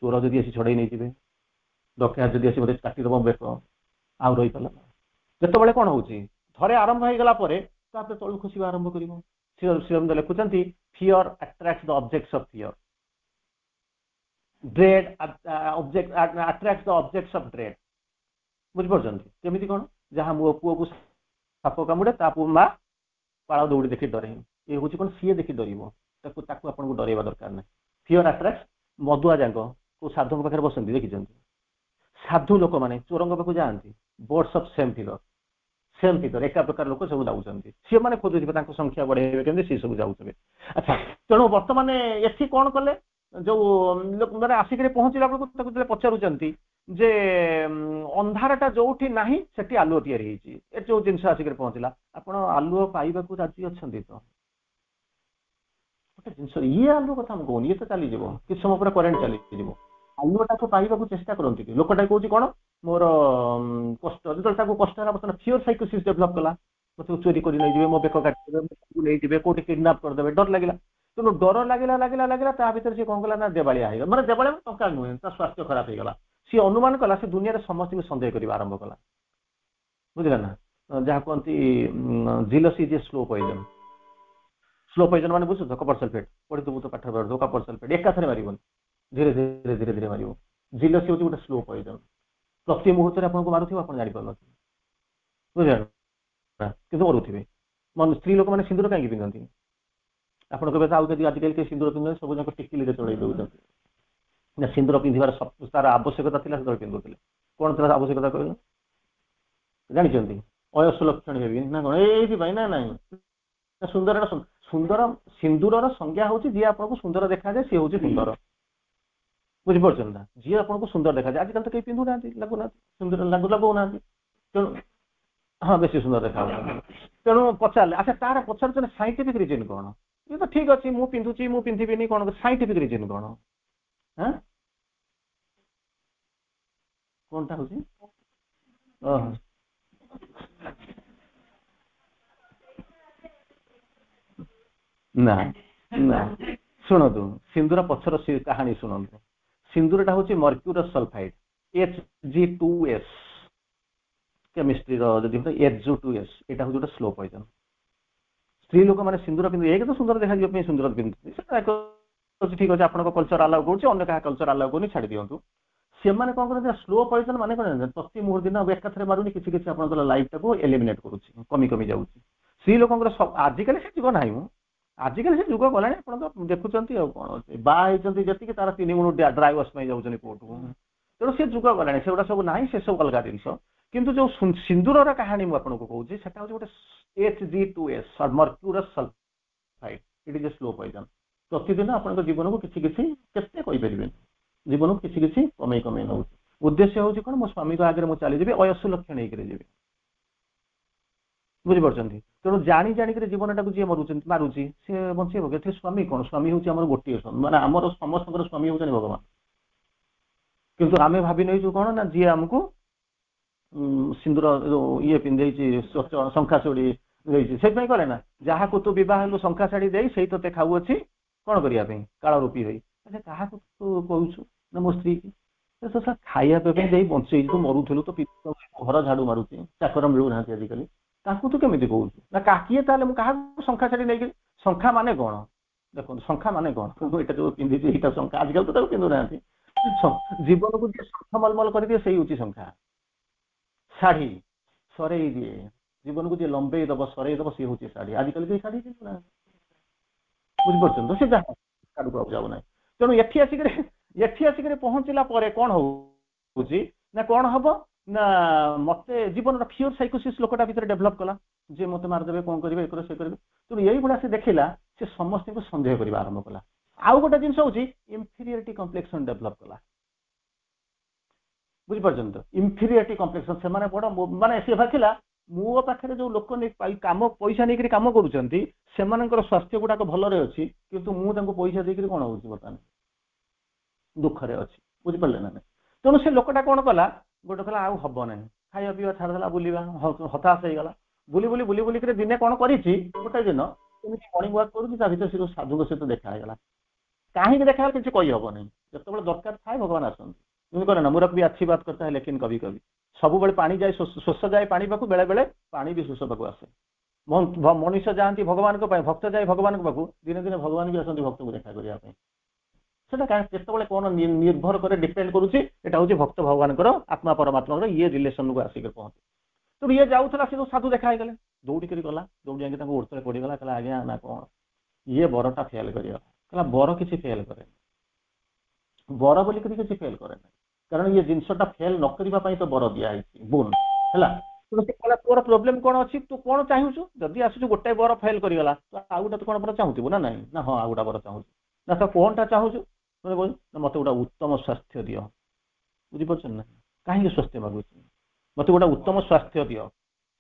चोर जदि आसी छड़े नहीं जी डकैत जदि आसी मत काटिदेव बेक आउ रही पाला जिते कौन हो थे आरंभ हो गला तलू खसवा आरंभ कर लिखुंट fear attracts the objects of fear dread attracts the objects of dread बुझीपार केमी कौन जहाँ मो पुओ को साप कामुड़े माँ पाड़ दौड़ी देखी डरे ये हूँ कौन सी देखी डर आपको डरवा दरकार ना फियर अट्राक्ट्स मदुआ जांग को साधु पाखे बसती देखी साधु लोक मैंने चोरंग पाक जाती बर्ड्स ऑफ सेम फिगर एका प्रकार लोक सब जाऊँच सी मैंने खोजुवे संख्या बढ़े केमी सी सब जाऊे अच्छा तेणु बर्तमान एथि कौन कले जो मैंने आसिक पहुँचला बेलू पचारूँ जे अंधारटा जो ना से आलुओ या जो जिन आसिक पहुँचला आप आलुओ पाइबा राजी अच्छा तो गोटे जिन ये आलुओ कथा कहूँ ये तो चलीज कि समय पूरा करेन्ट चलीज आलुटा को पाइबा चेष्टा करती कि लोकटा कौन कौन मोर कष्ट जो कष्ट है बर्तमान फियर साइकोसिस डेभलप कला मत चोरी कर नहीं मो बेक काटे कौटे किडनाप करदे डर लगे तेणु डर लगे भर सी कौन कला ना देवालिया है मतलब देवालिया टंका नुहे स्वास्थ्य खराब होगा सी अनुमान कला से दुनिया समस्त को सन्देह करने आरंभ कला बुझे ना जहाँ कहती जिलसी जे स्लो पॉइजन माने बुझ कपर सल्फेट पढ़ी तू तो पाठ कपर सल्फेट एकाथरे मार धीरे धीरे धीरे धीरे मार जिलसी हूँ गोटे स्लो पॉइजन प्रति मुहूर्त आपको मारुव आप जापर बुझे कि मरुवे मन स्त्री लोक मैंने सिंदूर कहीं पिंधती आपड़ कहे आजिकल के सिंदूर पिंध सब जाक टिकिली चढ़ई दौरान ना सिंदूर पिंधार तार आवश्यकता थी से पिंधुले कौन था आवश्यकता कहल जानते अयस लक्षण हेबी ना कौन ये ना ना सुंदर सुंदर सिंदूर संज्ञा हूँ जी आपको सुंदर देखा जाए सी हूँ सुंदर बुझीपार ना जी आपको सुंदर देखा जाए आजकल तो कहीं पिंधुना लगुना सुंदर लगुना तेणु हाँ बेस सुंदर देखा तेणु पचारे अच्छा तार पचार साइंटिफिक रिजन कौन ये तो ठीक अच्छे मु पिंधुची मु पिंधिबिनी कौन साइंटिफिक रीजन कौन हाँ कौन टा होची ओह ना ना शुणु सिंदूर पछर कहानी शुणु सिंदूरटा हूँ mercurous sulphide Hg2s chemistry Hg2s यहाँ हूँ गोटे स्लो पॉइजन स्त्री लोक मैंने सिंदूर पिंधु एक तो सुंदर देखा सुंदर पिंधु ठीक अच्छे आपको कल्चर आलाउ कर क्या कल्चर आलाउ कर छाड़ दिखाँ से मैंने कौन करते स्लो पॉइजन माने प्रति मुहूर्त दिन एकाथरे मारूनी किसी आप लाइफ टाक एलिमिनेट करुच्ची कमी कमी जाऊँ स्त्री लोक आजिकल से जुग ना आजिकल से जुग गला आप तो देखुं कौन बाहर जी तार 3 मिनट ड्राई वाश जाऊँगी कोर्ट को तेणु से जुग गला से गुड़ा सब ना से सब अलग जिन किंतु जो सिंदूर कहानी मुझे कहूँ से गोटे Hg2s mercurous sulphide it is a slow poison प्रतिदिन आप जीवन को किसी कहीपर जीवन को किसी कमे कमे नौ उद्देश्य हूँ कौन मो स्वामी को आगे मुझे चलीजी अयस्सु लक्षण होगी बुझीपार तेणु जाणी जाणिक जीवन टाक जी मारुची सी बचे स्वामी कौन स्वामी हूँ आम गोटे माने आम समस्त स्वामी हूँ भगवान किंतु आम भावी नहीं कौन ना जी आमको सिंदूर ये पिंधे शंखा चूड़ी से कले ना जहाँ को तू बह शंखा शाढ़ी दे से ते खाऊ अच्छी कौन करने काल रूपी हुई अच्छा क्या तू कहूँ ना मो स्त्री की तो खाया पे बंचे तू मरुलु तो घर झाड़ू मारुची चाकर मिलूना आजिकल ताकू तू केमी कहूँ ना किए क्या शंखा शाढ़ी नहीं शंखा माने कौन देखो शंखा माने कौन यहाँ जो पिंधि यहाँ शंखा आजिकल तो पिंधु ना जीवन को शंख मलमल कर से हूँ शंखा शाढ़ी सरई दिए जीवन को जी लंबे दब सरई दब सी हूँ शाढ़ी आजिकल के शाढ़ी पिंधुना बुझीपार से जहाँ जाऊना तेणु एठी आसिक पहुँचला कौन हो ना कौन हम ना मत जीवन फियर साइकोसिस लोकटा भर डेभलप कला जे मत मारदेवे कौन करेंगे एक से करेंगे तेणु यही भाया से देखला से समस्त को सन्देह करने आरंभ कला आउ गोटे जिन हूँ इनफीरियरिटी कम्प्लेक्सन डेभलप कला बुझीपार तो इनफीरियरिटी कम्प्लेक्सन से बड़ माने सी भाला मो पाखे जो लोक कम पैसा नहीं कम कर स्वास्थ्य गुड़ाक भलरे अच्छी किंतु मुझे पैसा देकर कौन हो बर्तमान दुखरे अच्छी बुझीपारे ना तेणु से लोकटा कौन कला गोटे कहला आउ हम ना खाଇବା पीवा छाड़देला बुलवा हताश हो गला बुली बुली बुली बुलिक दिने कौन कर गोटे दिन मर्णिंग वाक कर से साधु सहित देखागला कहीं देखा किसी कहीहबनी जो दरकार थाए भगवान आसती करे ना मूर्ख भी अच्छी बात करता है लेकिन कभी कभी सब बेले पानी जाए शोष जाए पानी पाखु बेले बेले पानी भी शोष पाखु आसे मनुष्य जाती भगवान भक्त जाए भगवान पाखु दिने दिने भगवान भी आसती भक्त को देखा करने से कौन निर्भर करे डिपेंड करुच्ची यहाँ हूँ भक्त भगवान आत्मा परमात्मा ये रिलेसन को आसिक पहुंचे तो ये जाऊला से साधु देखा गले दौड़िक गला दौड़ी जाके ओडतले पड़गला कहला आज्ञा ना कौन ये बरटा फेल कर बर किसी फेल करे बर बोलिक किसी फेल करे कारण ये जिनसटा फेल न करने तो बर दिखाई बोन है तोर प्रोब्लेम कौन अच्छी तू कौन चाहूँ जदि आसु गोटे बर फेल करगला तो आउ गोटे कौन बर चाहूबू ना नहीं ना हाँ आउ गोटा बर चाहूँ ना तो कौनटा चाहूँ मत गोटे उत्तम स्वास्थ्य दि बुझीपार ना कहीं स्वास्थ्य मागुच मत गोटे उत्तम स्वास्थ्य दि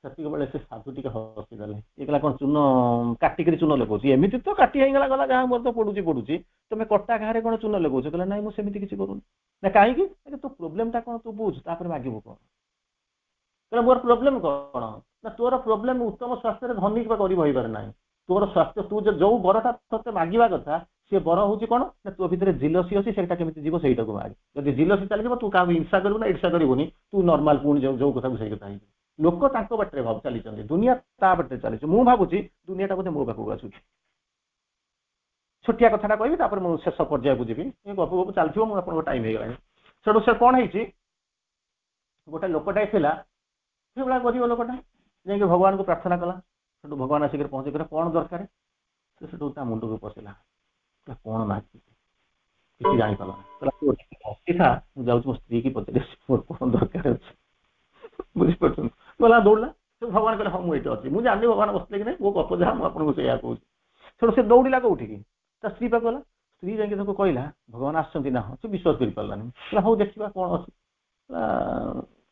से साधु टी हसीदेले ये कहला कौन चून काटिक चून लगौच एमती तो काटी होगा गला जहाँ मोर तो पड़ुची पड़ुची तुम कटा घारे कौन चून लगौच कहला ना मुझे किसी करूनी ना कहीं तो प्रोब्लेमटा कौन तू बुझ तापर मागू कौन कहला मोर प्रोब्लेम कौन ना तोर प्रोब्लेम उत्तम स्वास्थ्य धनी कर ना तोर स्वास्थ्य तू जो बरटा ते मांगा कथा सी बर हूँ कौन ना तो भितर जिलसी अच्छी से जीव से मागे जब जिलसी चलिए तू क्या हिंसा करू ना ईर्षा करूनी तू नॉर्मल पुणी जो कथा से कथा लोक बाटे भाव चली दुनिया ता बाटे चली मुझे भावुची दुनियाटा बोधे मो पाखक आसूँ छोटिया कथा कहबी मुझे शेष पर्याय को जी गप गप चलती मुझे टाइम हो गला सेठू से कौन है गोटे लोकटा से भाया गरीब लोकटा जाकि भगवान को प्रार्थना कला से भगवान आसिक पहुँचे कर कौन दरकार से मुंड को पशिला कौन मागी किसी जापारा था मुझे मो स्त्री की पचारे मोर कौन दरकार अच्छे बुझीपार गला दौड़ा से भगवान कहले हाँ मुझे अच्छी मुझे जानी भगवान बसले कि नहीं वो गप जहाँ मुझे से कहूँ सेठू से दौड़ा कौटिकी ता स्त्री पाक गला स्त्री जाकि कहला भगवान आसती ना हाँ से विश्वास कर पारानी हाँ देखा कौन अच्छी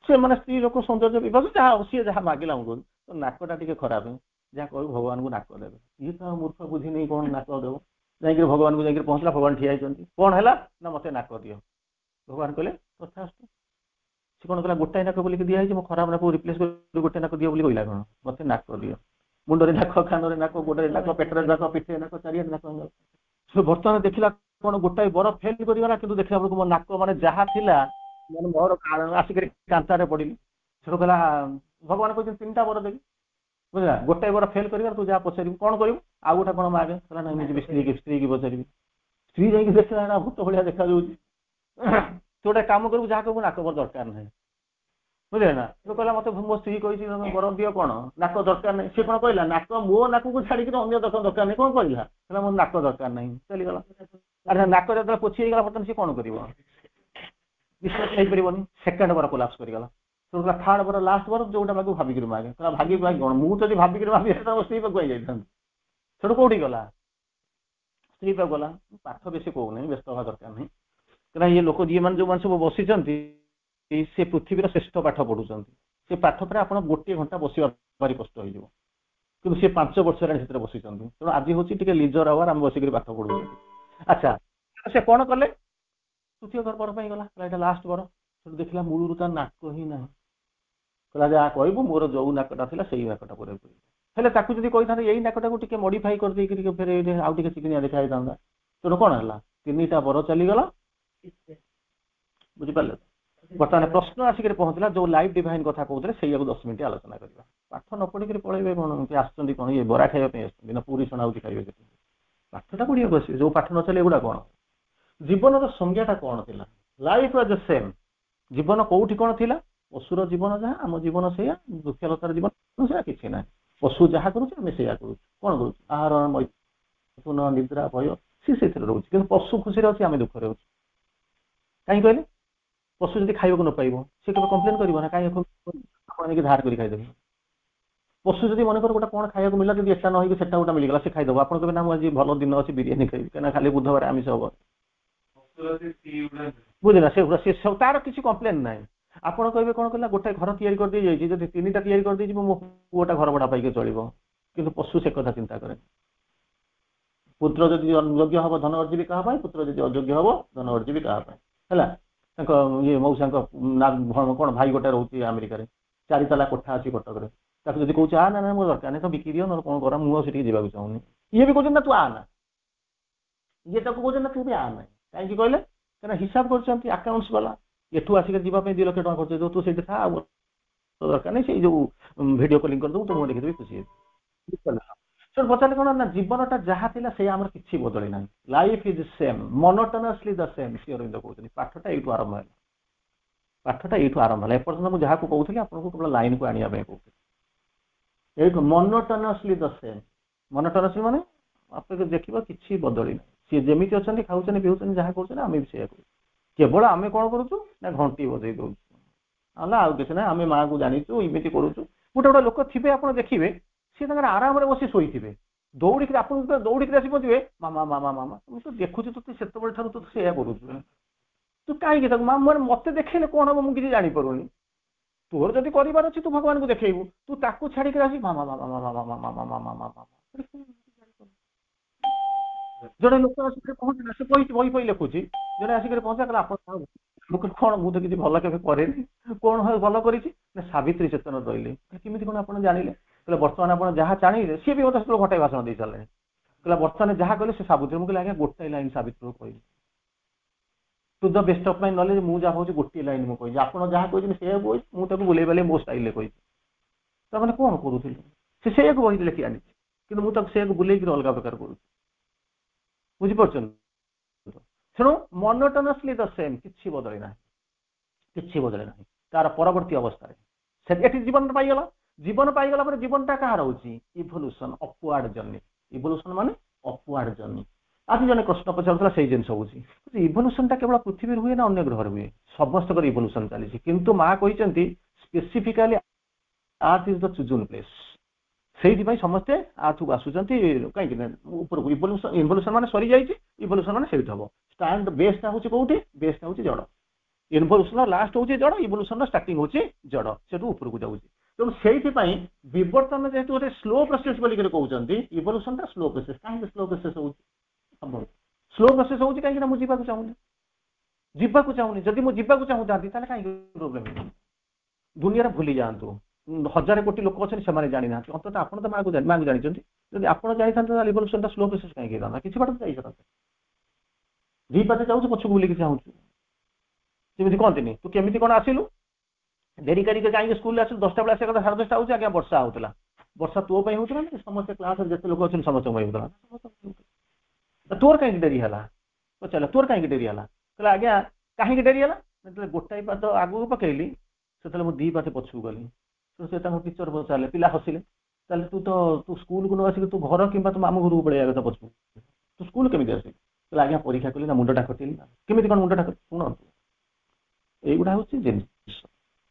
से मैंने स्त्री लोक सौंदर्य विभाग जहाँ सी जहाँ मागिला मुझे तो नाकटा टी खराब ଯାହା କହିବୁ ଭଗବାନଙ୍କୁ ନାକ ଦେବେ। ଇଏ ତ ମୂର୍ଖ ବୁଦ୍ଧି ନେଇ କ'ଣ ନାକ ଦେବ? ଯାଇକିରି ଭଗବାନଙ୍କୁ ଯାଇକିରି ପହଞ୍ଚିଲା, ଭଗବାନ ଠିଆ ହେଇଛନ୍ତି। କ'ଣ ହେଲା ନା ମତେ ନାକ ଦିଅ। ଭଗବାନ କହିଲେ ତଥାସ୍ତୁ। ସେ କ'ଣ କହିଲା ଗୋଟାଏ ନାକ ବୋଲିକି ଦିଆହେଇଛି, ମୋ ଖରାପ ନାକକୁ ରିପ୍ଲେସ୍ କରି ଗୋଟେ ନାକ ଦିଅ ବୋଲି କହିଲା କ'ଣ? ମତେ ନାକ ଦିଅ। ମୁଣ୍ଡରେ ନାକ, କାନରେ ନାକ, ଗୋଡ଼ରେ ନାକ, ପେଟରେ ନାକ, ପିଠିରେ ନାକ, ଚାରିଆଡ଼େ ନାକ। ବର୍ତ୍ତମାନ ଦେଖିଲା କ'ଣ ଗୋଟାଏ ବର ଫେଲ୍ କରିଗଲା, କିନ୍ତୁ ଦେଖିଲା ବେଳକୁ ମୋ ନାକ ମାନେ ଯାହା ଥିଲା ମାନେ ମୋର ଆସିକରି କାନ୍ତାରେ ପଡ଼ିଲି। ସେଠୁ କହିଲା ଭଗବାନ କହିଛନ୍ତି 3ଟା ବର ଦେବି, ବୁଝିଲା, ଗୋଟାଏ ବର ଫେଲ୍ କରିଗଲା, ତୁ ଯାହା ପଚାରିବୁ କ'ଣ କରିବୁ, ଆଉ ଗୋଟେ କ'ଣ ମାଗେ? କହିଲା ନାଇଁ ମୁଁ ଯିବି ସ୍ତ୍ରୀକି ପଚାରିବି। ସ୍ତ୍ରୀ ଯାଇକି ଦେଖିଲା ଏଇଟା ଭୂତ ଭଳିଆ ଦେଖାଯାଉଛି, ତୁ ଗୋଟେ କାମ କରିବୁ, ଯାହା କହିବୁ ନାକ ବର ଦରକାର ନାହିଁ, ବୁଝିଲେ ନା। ସେ କହିଲା ମତେ ମୋ ସ୍ତ୍ରୀ କହିଛି ବର ଦିଅ, କ'ଣ ନାକ ଦରକାର ନାହିଁ। ସେ କ'ଣ କହିଲା ନାକ ମୋ ନାକକୁ ଛାଡ଼ିକିରି ଅନ୍ୟ ଦରକାର ନାହିଁ, କ'ଣ କହିଲା? କହିଲା ମୋ ନାକ ଦରକାର ନାହିଁ, ଚାଲିଗଲା। ଆରେ ନାକ ଯେତେବେଳେ ପୋଛି ହେଇଗଲା ବର୍ତ୍ତମାନ ସିଏ କ'ଣ କରିବ? ବିଶ୍ୱାସ ନେଇପାରିବନି, ସେକେଣ୍ଡ ବର କୋଲାପ୍ସ କରିଗଲା। ଥାର୍ଡ ବର, ଲାଷ୍ଟ ବର, ଯୋଉଟା ମାଗୁ ଭାବିକିରି ମାଗେ। କହିଲା ଭାଗି ଭାଗି କ'ଣ, ମୁଁ ଯଦି ଭାବିକିରି ଭାବି ମୋ ସ୍ତ୍ରୀ ପାଖକୁ ଯାଇଥାନ୍ତି। ସେଠୁ କୋଉଠି ଗଲା? ସ୍ତ୍ରୀ ପାଖକୁ ଗଲା। ପାଠ ବେଶୀ କହୁନାହିଁ, ବ୍ୟସ୍ତ ହେବା ଦରକାର ନାହିଁ। କାରଣ ଇଏ ଲୋକ ଯୋଉମାନେ ସବୁ ବସିଛନ୍ତି ସେ ପୃଥିବୀର ଶ୍ରେଷ୍ଠ ପାଠ ପଢୁଛନ୍ତି। ସେ ପାଠ ପରେ ଆପଣ ଗୋଟିଏ ଘଣ୍ଟା ବସିବା ଭାରି କଷ୍ଟ ହେଇଯିବ, କିନ୍ତୁ ସେ 5 ବର୍ଷ ହେଲାଣି ସେଥିରେ ବସିଛନ୍ତି। ତେଣୁ ଆଜି ହଉଛି ଟିକେ ଲିଜର ଆୱାର, ଆମେ ବସିକିରି ପାଠ ପଢୁଛନ୍ତି। ଆଚ୍ଛା, ସେ କ'ଣ କଲେ? ତୃତୀୟ ବର ପାଇଁ ଗଲା, ଏଇଟା ଲାଷ୍ଟ ବର। ସେଠୁ ଦେଖିଲା ମୂଳରୁ ତାର ନାକ ହିଁ ନାହିଁ। କହିଲା ଯାହା କହିବୁ, ମୋର ଯୋଉ ନାକଟା ଥିଲା ସେଇ ନାକଟା ପରେ କହିବୁ। ହେଲେ ତାକୁ ଯଦି କହିଥାନ୍ତେ ଏଇ ନାକଟାକୁ ଟିକେ ମଡିଫାଇ କରିଦେଇକି ଆଉ ଟିକେ ଚିକିଣିଆ ଦେଖା ହେଇଥାନ୍ତା। ତେଣୁ କ'ଣ ହେଲା? 3ଟା ବର ଚାଲିଗଲା, ବୁଝିପାରିଲେ? ବର୍ତ୍ତମାନ ପ୍ରଶ୍ନ ଆସିକରି ପହଞ୍ଚିଲା, ଯୋଉ ଲାଇଫ୍ ଡିଭାଇନ୍ କଥା କହୁଥିଲେ ସେଇଆକୁ 10 ମିନିଟ୍ ଆଲୋଚନା କରିବା। ପାଠ ନ ପଢିକିରି ପଳେଇବେ କ'ଣ? ଆସୁଛନ୍ତି କ'ଣ ଇଏ ବରା ଖାଇବା ପାଇଁ ଆସୁଛନ୍ତି ନା ପୁରୀ ଛଣା ହଉଛି ଖାଇବେ? ପାଠଟା ପଢିବାକୁ ଆସିବେ। ଯୋଉ ପାଠ ନ ଚାଲେ ଏଗୁଡା କ'ଣ? ଜୀବନର ସଂଜ୍ଞାଟା କ'ଣ ଥିଲା? Life was the same. ଜୀବନ କୋଉଠି କ'ଣ ଥିଲା? ପଶୁର ଜୀବନ ଯାହା, ଆମ ଜୀବନ ସେଇଆ। ବୃକ୍ଷଲତାର ଜୀବନ ସେଇଆ, କିଛି ନାହିଁ। ପଶୁ ଯାହା କରୁଛି ଆମେ ସେଇଆ କରୁଛୁ। କ'ଣ କରୁଛୁ? ଆହାର, ମୈଥୁନ, ନିଦ୍ରା, ଭୟ, ସିଏ ସେଇଥିରେ ରହୁଛି। କିନ୍ତୁ ପଶୁ ଖୁସିରେ ଅଛି, ଆମେ ଦୁଃଖରେ ଅଛୁ। କାହିଁକି କହିଲେ? ପଶୁ ଯଦି ଖାଇବାକୁ ନ ପାଇବ ସେ କେବେ କମ୍ପ୍ଲେନ୍ କରିବ ନା? କାହିଁକି ଆପଣ ନେଇକି ଧାର କରି ଖାଇଦେବେ। ପଶୁ ଯଦି ମନେକର ଗୋଟେ କ'ଣ ଖାଇବାକୁ ମିଳିଲା, ଯଦି ଏଟା ନ ହେଇକି ସେଟା ଗୋଟେ ମିଳିଗଲା, ସେ ଖାଇଦେବ। ଆପଣ କହିବେ ନା ମୁଁ ଆଜି ଭଲ ଦିନ ଅଛି, ବିରିୟାନୀ ଖାଇବି, କାହିଁକିନା ଖାଲି ବୁଧବାର ଆମିଷ ହବ, ବୁଝିଲା। ସେ ତାର କିଛି କମ୍ପ୍ଲେନ୍ ନାହିଁ। ଆପଣ କହିବେ କ'ଣ କହିଲା, ଗୋଟେ ଘର ତିଆରି କରିଦେଇ ଯାଇଛି, ଯଦି 3ଟା ତିଆରି କରିଦେଇଛି ମୋ ପୁଅଟା ଘର ଭଡ଼ା ପାଇକି ଚଳିବ। କିନ୍ତୁ ପଶୁ ସେ କଥା ଚିନ୍ତା କରେ। ପୁତ୍ର ଯଦି ଯୋଗ୍ୟ ହବ ଧନ ଅର୍ଜିବି କାହା ପାଇଁ, ପୁତ୍ର ଯଦି ଅଯୋଗ୍ୟ ହବ ଧନ ଅର୍ଜିବି କାହା ପାଇଁ। ହେଲା, ତାଙ୍କ ଇଏ ମଉସାଙ୍କ କ'ଣ ଭାଇ ଗୋଟେ ରହୁଛି ଆମେରିକାରେ, 4 ତାଲା କୋଠା ଅଛି କଟକରେ। ତାକୁ ଯଦି କହୁଛି ନା ନା ମୋ ଦରକାର ନାହିଁ, ତ ବିକି ଦିଅ, ନହେଲେ କ'ଣ କର, ମୁଁ ଆଉ ସେଠିକି ଯିବାକୁ ଚାହୁଁନି। ଇଏ ବି କହୁଛନ୍ତି ନା ତୁ ଆ ନା, ଇଏ ତାକୁ କହୁଛନ୍ତି ନା ତୁ ବି ଆ ନାହିଁ। କାହିଁକି କହିଲେ? କାରଣ ହିସାବ କରୁଛନ୍ତି ଆକାଉଣ୍ଟସ୍ ବାଲା। ଏଠୁ ଆସିକି ଯିବା ପାଇଁ 2 ଲକ୍ଷ ଟଙ୍କା ଖର୍ଚ୍ଚ ହେଇଯିବ, ତୁ ସେଇଠି ଥା, ଆଉ ଦରକାର ନାହିଁ, ସେଇ ଯୋଉ ଭିଡିଓ କଲିଂ କରିଦେବୁ, ତୁ ମୁଁ ଦେଖିଦେବି, ଖୁସି ହେବି। ସେଠୁ ପଚାରିଲେ କ'ଣ ନା ଜୀବନଟା ଯାହା ଥିଲା ସେଇଆ, ଆମର କିଛି ବଦଳି ନାହିଁ। Life is same, monotonously the same. Shri Aurobindo କହୁଛନ୍ତି ପାଠଟା ଏଇଠୁ ଆରମ୍ଭ ହେଲା। ପାଠଟା ଏଇଠୁ ଆରମ୍ଭ ହେଲା। ଏପର୍ଯ୍ୟନ୍ତ ମୁଁ ଯାହାକୁ କହୁଥିଲି ଆପଣଙ୍କୁ କେବଳ ଲାଇନକୁ ଆଣିବା ପାଇଁ କହୁଥିଲି। ଏଇଠୁ ମୋନୋଟୋନସଲି ଦ ସେମ୍। ମୋନୋଟୋନସଲି ମାନେ ଆପଣ ଦେଖିବ କିଛି ବଦଳି ନାହିଁ। ସିଏ ଯେମିତି ଅଛନ୍ତି, ଖାଉଛନ୍ତି, ପିଉଛନ୍ତି, ଯାହା କରୁଛନ୍ତି, ଆମେ ବି ସେଇଆ କରୁଛୁ। କେବଳ ଆମେ କ'ଣ କରୁଛୁ ନା ଘଣ୍ଟି ବଜେଇ ଦଉଛୁ, ହେଲା, ଆଉ କିଛି ନାହିଁ। ଆମେ ମାଆକୁ ଜାଣିଛୁ, ଏମିତି କରୁଛୁ। ଗୋଟେ ଲୋକ ଥିବେ ଆପଣ ଦେଖିବେ, ସିଏ ତାଙ୍କର ଆରାମରେ ବସି ଶୋଇଥିବେ, ଦୌଡ଼ିକିରି ଆପଣ ଯେତେବେଳେ ଦୌଡ଼ିକିରି ଆସି ପହଞ୍ଚିବେ, ମାମା ମାମା ମାମା, ମୁଁ ତ ଦେଖୁଛି ତୁ ସେତେବେଳେ ଠାରୁ ତୁ ସେଇଆ କରୁଛୁ, ତୁ କାହିଁକି ତାକୁ ମତେ ଦେଖେଇଲେ କ'ଣ ହବ ମୁଁ କିଛି ଜାଣିପାରୁନି। ତୋର ଯଦି କରିବାର ଅଛି ତୁ ଭଗବାନଙ୍କୁ ଦେଖେଇବୁ, ତୁ ତାକୁ ଛାଡିକି ଆସି ମାମା ମାମା ମାମା ମାମା ମାମା ମାମା ମାମା। ଜଣେ ଲୋକ ଆସିକି ପହଞ୍ଚିଲା, ସେ ବହି ଲେଖୁଛି, ଜଣେ ଆସିକି ପହଞ୍ଚିଲା, କହିଲା ଆପଣ ମୁଁ କହିଲି କ'ଣ, ମୁଁ ତ କିଛି ଭଲ କେବେ କରେନି, କ'ଣ ଭଲ କରିଛି ନା ସାବିତ୍ରୀ ଚେତନ ରହିଲି। କେମିତି କ'ଣ ଆପଣ ଜାଣିଲେ? କହିଲେ ବର୍ତ୍ତମାନ ଆପଣ ଯାହା ଜାଣିଲେ, ସିଏ ବି ମୋତେ ସେତେବେଳେ ଘଣ୍ଟାଏ ଭାଷଣ ଦେଇ ସାରିଲେଣି। କହିଲା ବର୍ତ୍ତମାନ ଯାହା କହିଲେ ସେ ସାବିତ୍ରୀ। ମୁଁ କହିଲି ଆଜ୍ଞା ଗୋଟାଏ ଲାଇନ୍ ସାବିତ୍ରୀକୁ କହିଲି, to the best of my knowledge, ମୁଁ ଯାହା ଭାବୁଛି ଗୋଟିଏ ଲାଇନ୍ ମୁଁ କହିଛି, ଆପଣ ଯାହା କହିଛନ୍ତି ସେଇଆ କହିଛି, ମୁଁ ତାକୁ ବୁଲେଇ ବାଲେଇ ମୋ ଷ୍ଟାଇଲରେ କହିଛି। ତାମାନେ କ'ଣ କରୁଥିଲି? ସେ ସେଇଆକୁ ବହିରେ ଲେଖି ଆଣିଛି, କିନ୍ତୁ ମୁଁ ତାକୁ ସେଇଆକୁ ବୁଲେଇକିରି ଅଲଗା ପ୍ରକାର କରୁଛି। ବୁଝିପାରୁଛନ୍ତି? ତେଣୁ ମୋନୋଟୋନସଲି ଦ ସେମ୍, କିଛି ବଦଳି ନାହିଁ, କିଛି ବଦଳି ନାହିଁ। ତାର ପରବର୍ତ୍ତୀ ଅବସ୍ଥାରେ ଏଠି ଜୀବନ ପାଇଗଲା। ଜୀବନ ପାଇଗଲା ପରେ ଜୀବନଟା କାହାର ହଉଛି? Evolution, upward journey. ଇଭଲ୍ୟୁସନ ମାନେ ଅପୱାର୍ଡ ଜର୍ଣ୍ଣି। ଆଜି ଜଣେ ପ୍ରଶ୍ନ ପଚାରୁଥିଲା, ସେଇ ଜିନିଷ ହଉଛି ଇଭଲ୍ୟୁସନଟା କେବଳ ପୃଥିବୀରେ ହୁଏ ନା ଅନ୍ୟ ଗ୍ରହରେ ହୁଏ? ସମସ୍ତଙ୍କର ଇଭଲ୍ୟୁସନ ଚାଲିଛି, କିନ୍ତୁ ମା କହିଛନ୍ତି specifically earth is the chosen place. ସେଇଥିପାଇଁ ସମସ୍ତେ ଆର୍ଥକୁ ଆସୁଛନ୍ତି। କାହିଁକି ନା ଉପରକୁ ଇଭଲ୍ୟୁସନ ମାନେ ସରିଯାଇଛି, ଇଭଲ୍ୟୁସନ ମାନେ ସେଇଠି ହବ। ଷ୍ଟାଣ୍ଡ ବେସ୍ଟା ହଉଛି କୋଉଠି? ବେସ୍ଟା ହଉଛି ଜଡ଼। ଇନଭଲ୍ୟୁସନ ଲାଷ୍ଟ ହଉଛି ଜଡ଼, ଇଭଲ୍ୟୁସନର ଷ୍ଟାର୍ଟିଂ ହଉଛି ଜଡ଼, ସେଠୁ ଉପରକୁ ଯାଉଛି। ତେଣୁ ସେଇଥିପାଇଁ ବିବର୍ତ୍ତନ ଯେହେତୁ ଗୋଟେ ସ୍ଲୋ ପ୍ରୋସେସ ବୋଲିକରି କହୁଛନ୍ତି, ଇଭଲ୍ୟୁସନଟା ସ୍ଲୋ ପ୍ରୋସେସ। କାହିଁକି ସ୍ଲୋ ପ୍ରୋସେସ ହଉଛି? ସ୍ଲୋ ପ୍ରୋସେସ ହଉଛି କାହିଁକି ନା ମୁଁ ଯିବାକୁ ଚାହୁଁନି। ଯଦି ମୁଁ ଯିବାକୁ ଚାହୁଁଥାନ୍ତି ତାହେଲେ କାହିଁକି ପ୍ରୋବ୍ଲେମ? ଦୁନିଆରେ ଭୁଲି ଯାଆନ୍ତୁ, 1000 କୋଟି ଲୋକ ଅଛନ୍ତି ସେମାନେ ଜାଣିନାହାନ୍ତି, ଅନ୍ତତଃ ଆପଣ ତ ମାକୁ ଜାଣିଛନ୍ତି। ଯଦି ଆପଣ ଜାଣିଥାନ୍ତେ ତାହେଲେ ଇଭଲ୍ୟୁସନଟା ସ୍ଲୋ ପ୍ରୋସେସ କାହିଁକି ହେଇଥାନ୍ତା? କିଛି ବାଟ ଯାଇଥାନ୍ତା। ଦି ପାଦେ ଯାଉଛୁ ପଛକୁ ବୁଲିକି ଚାହୁଁଛୁ। ଯେମିତି କହନ୍ତିନି ତୁ କେମିତି କଣ ଆସିଲୁ, ଡେରି କରିକି କାହିଁକି ସ୍କୁଲରେ ଆସିଲୁ, 10ଟା ବେଳେ ଆସିବା କଥା 10:30 ହଉଛି, ଆଜ୍ଞା ବର୍ଷା ହଉଥିଲା। ବର୍ଷା ତୋ ପାଇଁ ହଉଥିଲା ନା ସମସ୍ତେ କ୍ଲାସରେ ଯେତେ ଲୋକ ଅଛନ୍ତି ସମସ୍ତଙ୍କ ପାଇଁ ହଉଥିଲା? ତୋର କାହିଁକି ଡେରି ହେଲା? ପଚାରିଲା ତୋର କାହିଁକି ଡେରି ହେଲା? କହିଲା ଆଜ୍ଞା କାହିଁକି ଡେରି ହେଲା? ଯେତେବେଳେ ଗୋଟାଏ ପାଦ ଆଗକୁ ପକେଇଲି ସେତେବେଳେ ମୁଁ 2 ପାଦ ପଛକୁ ଗଲି। ତ ସେ ତାଙ୍କ ଟିଚର ପଚାରିଲେ, ପିଲା ହସିଲେ, ତାହେଲେ ତୁ ସ୍କୁଲକୁ ନ ଆସିକି ତୁ ଘର କିମ୍ବା ତୁ ମାମୁଁ ଘରକୁ ପଳେଇବା କଥା ପଛକୁ, ତୁ ସ୍କୁଲ କେମିତି ଆସିଲୁ? କହିଲା ଆଜ୍ଞା ପରୀକ୍ଷା କଲି ନା, ମୁଣ୍ଡଟା କଟିଲି ନା। କେମିତି କଣ ମୁଣ୍ଡଟା କଟିଲି? ଶୁଣନ୍ତୁ, এইগুলা হচ্ছে ଜିନିଷ।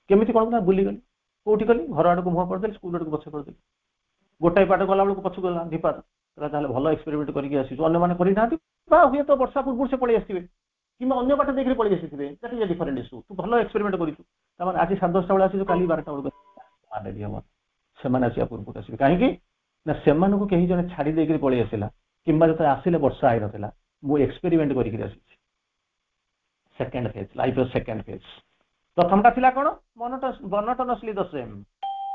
କେମିତି କଣ ନା ବୁଲିଗଲି, କୋଉଠି ଗଲି, ଘର ଆଡକୁ ମୁହଁ କରିଦେଲି, ସ୍କୁଲ ଆଡକୁ ପଛ କରିଦେଲି। ଗୋଟାଏ ପାଠ ଗଲା ବେଳକୁ ପଛକୁ ଗଲା 2 ପାଦ। ତାହେଲେ ଭଲ ଏକ୍ସପେରିମେଣ୍ଟ କରିକି ଆସିଛୁ, ଅନ୍ୟମାନେ କରିନାହାନ୍ତି, ବା ହୁଏତ ବର୍ଷା ପୂର୍ବରୁ ସେ ପଳେଇ ଆସିଥିବେ କିମ୍ବା ଅନ୍ୟ ପାଠ ଦେଇକି ପଳେଇ ଆସିଥିବେ। That is a different issue. ତୁ ଭଲ ଏକ୍ସପେରିମେଣ୍ଟ କରିଛୁ, ତାମାନେ ଆଜି 10:30 ବେଳେ ଆସିଛୁ, କାଲି 12ଟା ବେଳକୁ ହବ। ସେମାନେ ଆସିବା ପୂର୍ବରୁ ଆସିବେ। କାହିଁକି ନା ସେମାନଙ୍କୁ କେହି ଜଣେ ଛାଡି ଦେଇକି ପଳେଇ ଆସିଲା, କିମ୍ବା ଯେତେବେଳେ ଆସିଲେ ବର୍ଷା ହେଇନଥିଲା। ମୁଁ ଏକ୍ସପେରିମେଣ୍ଟ କରିକି ଆସିଛି। ସେକେଣ୍ଡ ଫେଜ୍, ଲାଇଫ ର ସେକେଣ୍ଡ ଫେଜ୍। ପ୍ରଥମଟା ଥିଲା କଣ? monotonously the same.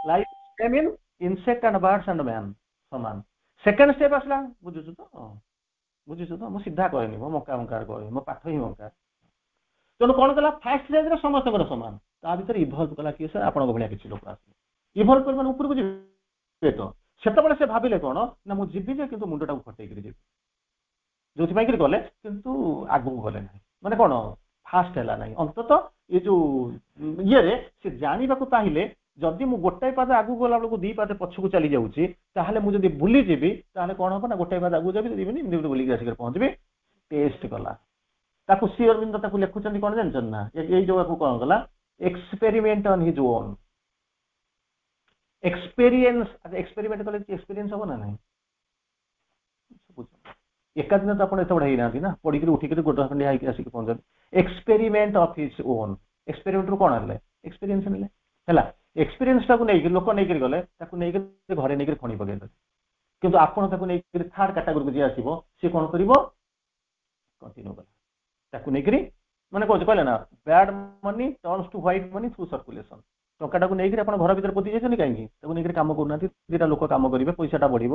Life same in insect and birds and man, ସମାନ। ସେକେଣ୍ଡ ଷ୍ଟେପ୍ ଆସିଲା, ବୁଝୁଛୁ ତ? ମୁଁ ସିଧା କହେନି, ମୋ ମକା କହେ, ମୋ ପାଠ ହିଁ ମକା। ତେଣୁ କଣ କଲା, ଫାର୍ଷ୍ଟ ଷ୍ଟେଜରେ ସମସ୍ତଙ୍କର ସମାନ, ତା ଭିତରେ ଇଭଲ୍ଭ କଲା କିଏ? ସାର୍ ଆପଣଙ୍କ ଭଳିଆ କିଛି ଲୋକ ଆସିଲେ। ଇଭଲ୍ଭ କରି ମାନେ ଉପରକୁ ଯିବେ ତ। ସେତେବେଳେ ସେ ଭାବିଲେ କଣ ନା, ମୁଁ ଯିବି ଯେ କିନ୍ତୁ ମୁଣ୍ଡଟାକୁ ଫଟେଇକିରି ଯିବି। ଯୋଉଥିପାଇଁ କିରି ଗଲେ କିନ୍ତୁ ଆଗକୁ ଗଲେ ନାହିଁ। ମାନେ କଣ, ଫାଷ୍ଟ ହେଲା ନାହିଁ। ଅନ୍ତତଃ ଏ ଯୋଉ ଇଏରେ ସେ ଜାଣିବାକୁ ପାଇଲେ, ଯଦି ମୁଁ ଗୋଟାଏ ପାଦ ଆଗକୁ ଗଲା ବେଳକୁ 2 ପାଦ ପଛକୁ ଚାଲି ଯାଉଛି, ତାହେଲେ ମୁଁ ଯଦି ବୁଲିଯିବି ତାହେଲେ କଣ ହବ ନା, ଗୋଟାଏ ପାଦ ଆଗକୁ ଯିବିନି, ଏମିତି ବୁଲିକି ଆସିକି ପହଞ୍ଚିବି। ଟେଷ୍ଟ କଲା ତାକୁ, ଶ୍ରୀ ଅରବିନ୍ଦ ତାକୁ ଲେଖୁଛନ୍ତି କଣ ଜାଣିଛନ୍ତି ନା, ଏଇ ଯୋଉ କଣ କଲା, experiment on his own. Experiment କଲେ ଏକ୍ସପିରିଏନ୍ସ ହବ ନା ନାହିଁ? ଏକା ଦିନ ତ ଆପଣ ଏତେ ବଡ ହେଇନାହାନ୍ତି ନା, ପଢିକିରି ଉଠିକିରି ଗୋଟା ଖଣ୍ଡିଆ ହେଇକି ଆସିକି ପହଞ୍ଚନ୍ତି। Experiment of his own. ଏକ୍ସପେରିମେଣ୍ଟରୁ କଣ ହେଲେ? ଏକ୍ସପିରିଏନ୍ସ ନେଲେ। ହେଲା, ଏକ୍ସପିରିଏନ୍ସଟାକୁ ନେଇକି ଲୋକ ନେଇକିରି ଗଲେ, ତାକୁ ନେଇକିରି ଘରେ ନେଇକିରି ଖଣି ପକେଇଦେଲେ। କିନ୍ତୁ ଆପଣ ତାକୁ ନେଇକିରି ଥାର୍ଡ କାଟାଗୋରୀକୁ ଯିଏ ଆସିବ, ସିଏ କଣ କରିବ? କଣ୍ଟିନ୍ୟୁ କଲା ତାକୁ ନେଇକିରି। ମାନେ କହୁଛି କହିଲେ ନା, bad money turns to white money through circulation. ଟଙ୍କାଟାକୁ ନେଇକିରି ଆପଣ ଘର ଭିତରେ ପୋତି ଯାଇଛନ୍ତି କାହିଁକି? ତାକୁ ନେଇକିରି କାମ କରୁନାହାନ୍ତି, 2ଟା ଲୋକ କାମ କରିବେ, ପଇସାଟା ବଢିବ,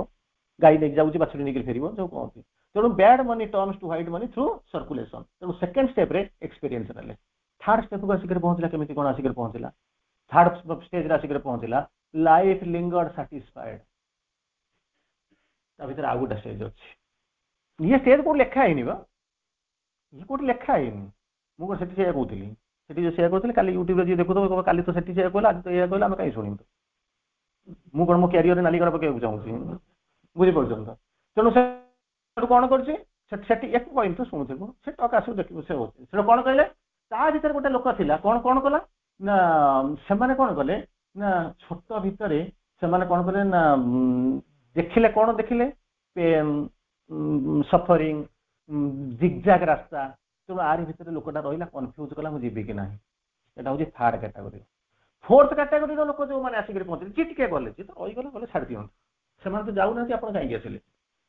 ଗାଈ ନେଇକି ଯାଉଛି, ବାଛୁରୀ ନେଇକିରି ଫେରିବ, ଯୋଉ କହନ୍ତି। ତେଣୁ bad money turns to white money through circulation. ତେଣୁ ସେକେଣ୍ଡ ଷ୍ଟେପରେ ଏକ୍ସପିରିଏନ୍ସ ନେଲେ। ଥାର୍ଡ ଷ୍ଟେପକୁ ଆସିକି ପହଞ୍ଚିଲା, କେମିତି କଣ ଆସିକି ପହଞ୍ଚିଲା? ଥାର୍ଡ ଷ୍ଟେଜରେ ଆସିକି ପହଞ୍ଚିଲା, ଲାଇଫ ଲିଙ୍ଗର୍ଡ ସାଟିସ୍ଫାଏଡ। ତା ଭିତରେ ଆଉ ଗୋଟେ ଷ୍ଟେଜ ଅଛି। ଇଏ ଷ୍ଟେଜ କୋଉଠି ଲେଖା ହେଇନି ବା, ଇଏ କୋଉଠି ଲେଖା ହେଇନି। ମୁଁ କଣ ସେଠି ସେଇଆ କହୁଥିଲି, ସେଠି ସେଇଆ କହୁଥିଲି, କାଲି ୟୁଟ୍ୟୁବରେ ଯିଏ ଦେଖୁଥିବ କାଲି ତ ସେଠି ସେଇଆ କହିଲା, ଆଜି ତ ଏଇଆ କହିଲା, ଆମେ କାହିଁ ଶୁଣିବୁ? ମୁଁ କଣ ମୋ କ୍ୟାରିୟରରେ ନାଲି କରା ପକେଇବାକୁ ଚାହୁଁଛି? ବୁଝିପାରୁଛନ୍ତି ତ? ତେଣୁ ସେଠୁ କଣ କରୁଛି, ସେଠି ଏକୁ କହିନି ତ, ଶୁଣୁଥିବୁ, ସେ ଟକ୍ ଆସିବୁ ଦେଖିବୁ, ସେ ହଉଛି। ସେଠୁ କଣ କହିଲେ, ତା ଭିତରେ ଗୋଟେ ଲୋକ ଥିଲା, କଣ କଲା ନା, ସେମାନେ କଣ କଲେ ନା, ଛୋଟ ଭିତରେ ସେମାନେ କଣ କଲେ ନା, ଦେଖିଲେ କଣ ଦେଖିଲେ, ସଫରିଂ, ଜିଗଜାଗ ରାସ୍ତା। ତେଣୁ ଆରି ଭିତରେ ଲୋକଟା ରହିଲା, କନଫ୍ୟୁଜ କଲା, ମୁଁ ଯିବି କି ନାହିଁ। ଏଟା ହଉଛି ଥାର୍ଡ କ୍ୟାଟାଗୋରୀ। ଫୋର୍ଥ କ୍ୟାଟାଗୋରୀର ଲୋକ ଯୋଉମାନେ ଆସିକି ପହଞ୍ଚିଲେ, ଯିଏ ଟିକେ ଗଲେ, ଯିଏ ତ ରହିଗଲେ ଗଲେ, ଛାଡି ଦିଅନ୍ତୁ, ସେମାନେ ତ ଯାଉନାହାନ୍ତି, ଆପଣ କାହିଁକି ଆସିଲେ?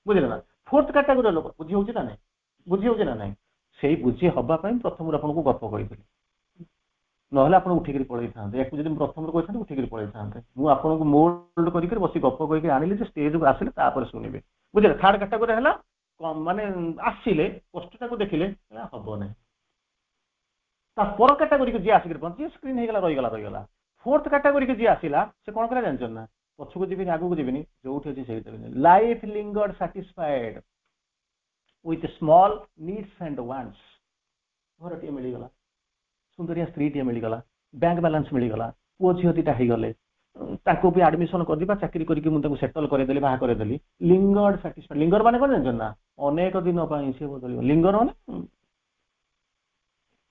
ବୁଝିଲେ ନା? ଫୋର୍ଥ କ୍ୟାଟାଗୋରୀର ଲୋକ। ବୁଝି ହଉଛି ନା ନାହିଁ? ସେଇ ବୁଝି ହବା ପାଇଁ ପ୍ରଥମରୁ ଆପଣଙ୍କୁ ଗପ କହିଥିଲି, ନହେଲେ ଆପଣ ଉଠିକିରି ପଳେଇଥାନ୍ତେ। ୟାକୁ ଯଦି ମୁଁ ପ୍ରଥମରୁ କହିଥାନ୍ତି ଉଠିକିରି ପଳେଇଥାନ୍ତେ। ମୁଁ ଆପଣଙ୍କୁ ମୋଲ୍ଡ କରିକି ବସି ଗପ କହିକି ଆଣିଲି ଯେ ଷ୍ଟେଜକୁ ଆସିଲେ ତାପରେ ଶୁଣିବେ। ବୁଝିଲେ? ଥାର୍ଡ କ୍ୟାଟାଗୋରୀ ହେଲା, ମାନେ ଆସିଲେ ପୋଷ୍ଟଟାକୁ ଦେଖିଲେ ହବ ନାହିଁ। ତା ପର କ୍ୟାଟାଗୋରୀକୁ ଯିଏ ଆସିକି ପହଞ୍ଚି, ସ୍କ୍ରିନ୍ ହେଇଗଲା, ରହିଗଲା। ଫୋର୍ଥ କ୍ୟାଟାଗୋରୀକୁ ଯିଏ ଆସିଲା, ସେ କଣ କଲା ଜାଣିଛନ୍ତି ନା, ପଛକୁ ଯିବିନି, ଆଗକୁ ଯିବିନି, ଯୋଉଠି ଅଛି ସେଇଠି। Life lingered satisfied with small needs and wants। ଘରଟିଏ ମିଳିଗଲା, ସୁନ୍ଦରିଆ ସ୍ତ୍ରୀଟିଏ ମିଳିଗଲା, ବ୍ୟାଙ୍କ ବାଲାନ୍ସ ମିଳିଗଲା, ପୁଅ ଝିଅ 2ଟା ହେଇଗଲେ, ତାଙ୍କୁ ବି ଆଡମିସନ କରିଦେବା, ଚାକିରି କରିକି ମୁଁ ତାକୁ ସେଟଲ କରିଦେଲି, ବାହା କରିଦେଲି। ଲିଙ୍ଗର୍ଡ ସାଟିସ୍ଫାଏଡ। ଲିଙ୍ଗର ମାନେ କଣ ଜାଣିଛନ୍ତି ନା, ଅନେକ ଦିନ ପାଇଁ ସିଏ ବଦଳିବ। ଲିଙ୍ଗର ମାନେ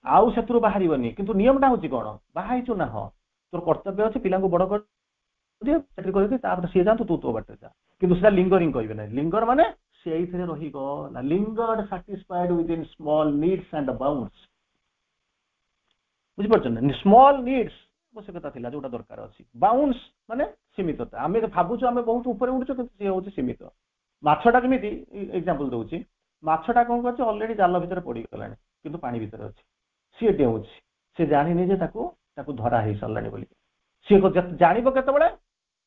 ଆଉ ସେଥିରୁ ବାହାରିବନି। କିନ୍ତୁ ନିୟମଟା ହଉଛି କଣ, ବାହା ହେଇଛୁ ନା, ହଁ ତୋର କର୍ତ୍ତବ୍ୟ ଅଛି, ପିଲାଙ୍କୁ ବଡ କରିଦିଅ, ଚାକିରି କରିଦିଅ, ତାପରେ ସିଏ ଯାଆନ୍ତୁ, ତୁ ତୋ ବାଟରେ ଯା। କିନ୍ତୁ ସେଟା ଲିଙ୍ଗରିଂ କହିବେ ନାହିଁ। ଲିଙ୍ଗର ମାନେ ସେଇଥିରେ ରହିଗଲା। ଲିଙ୍ଗର୍ଡ ସାଟିସ୍ଫାଏଡ ୱିଦିନ ସ୍ମଲ ନିଡ୍ସ ଆଣ୍ଡ ବାଉଣ୍ଡସ୍। ବୁଝିପାରୁଛନ୍ତି? ସ୍ମଲ ନିଡ୍ସ ଆବଶ୍ୟକତା ଥିଲା ଯୋଉଟା ଦରକାର ଅଛି। ବାଉନ୍ସ ମାନେ ସୀମିତତା। ଆମେ ଭାବୁଛୁ ଆମେ ବହୁତ ଉପରେ ଉଠୁଛୁ କିନ୍ତୁ ସିଏ ହଉଛି ସୀମିତ। ମାଛଟା ଯେମିତି ଏକ୍ଜାମ୍ପଲ ଦଉଛି, ମାଛଟା କଣ କରୁଛି ଅଲରେଡି ଜାଲ ଭିତରେ ପଡିଗଲାଣି କିନ୍ତୁ ପାଣି ଭିତରେ ଅଛି, ସିଏ ଡେଉଁଛି, ସେ ଜାଣିନି ଯେ ତାକୁ ଧରା ହେଇ ସାରିଲାଣି ବୋଲି। ସିଏ ଜାଣିବ କେତେବେଳେ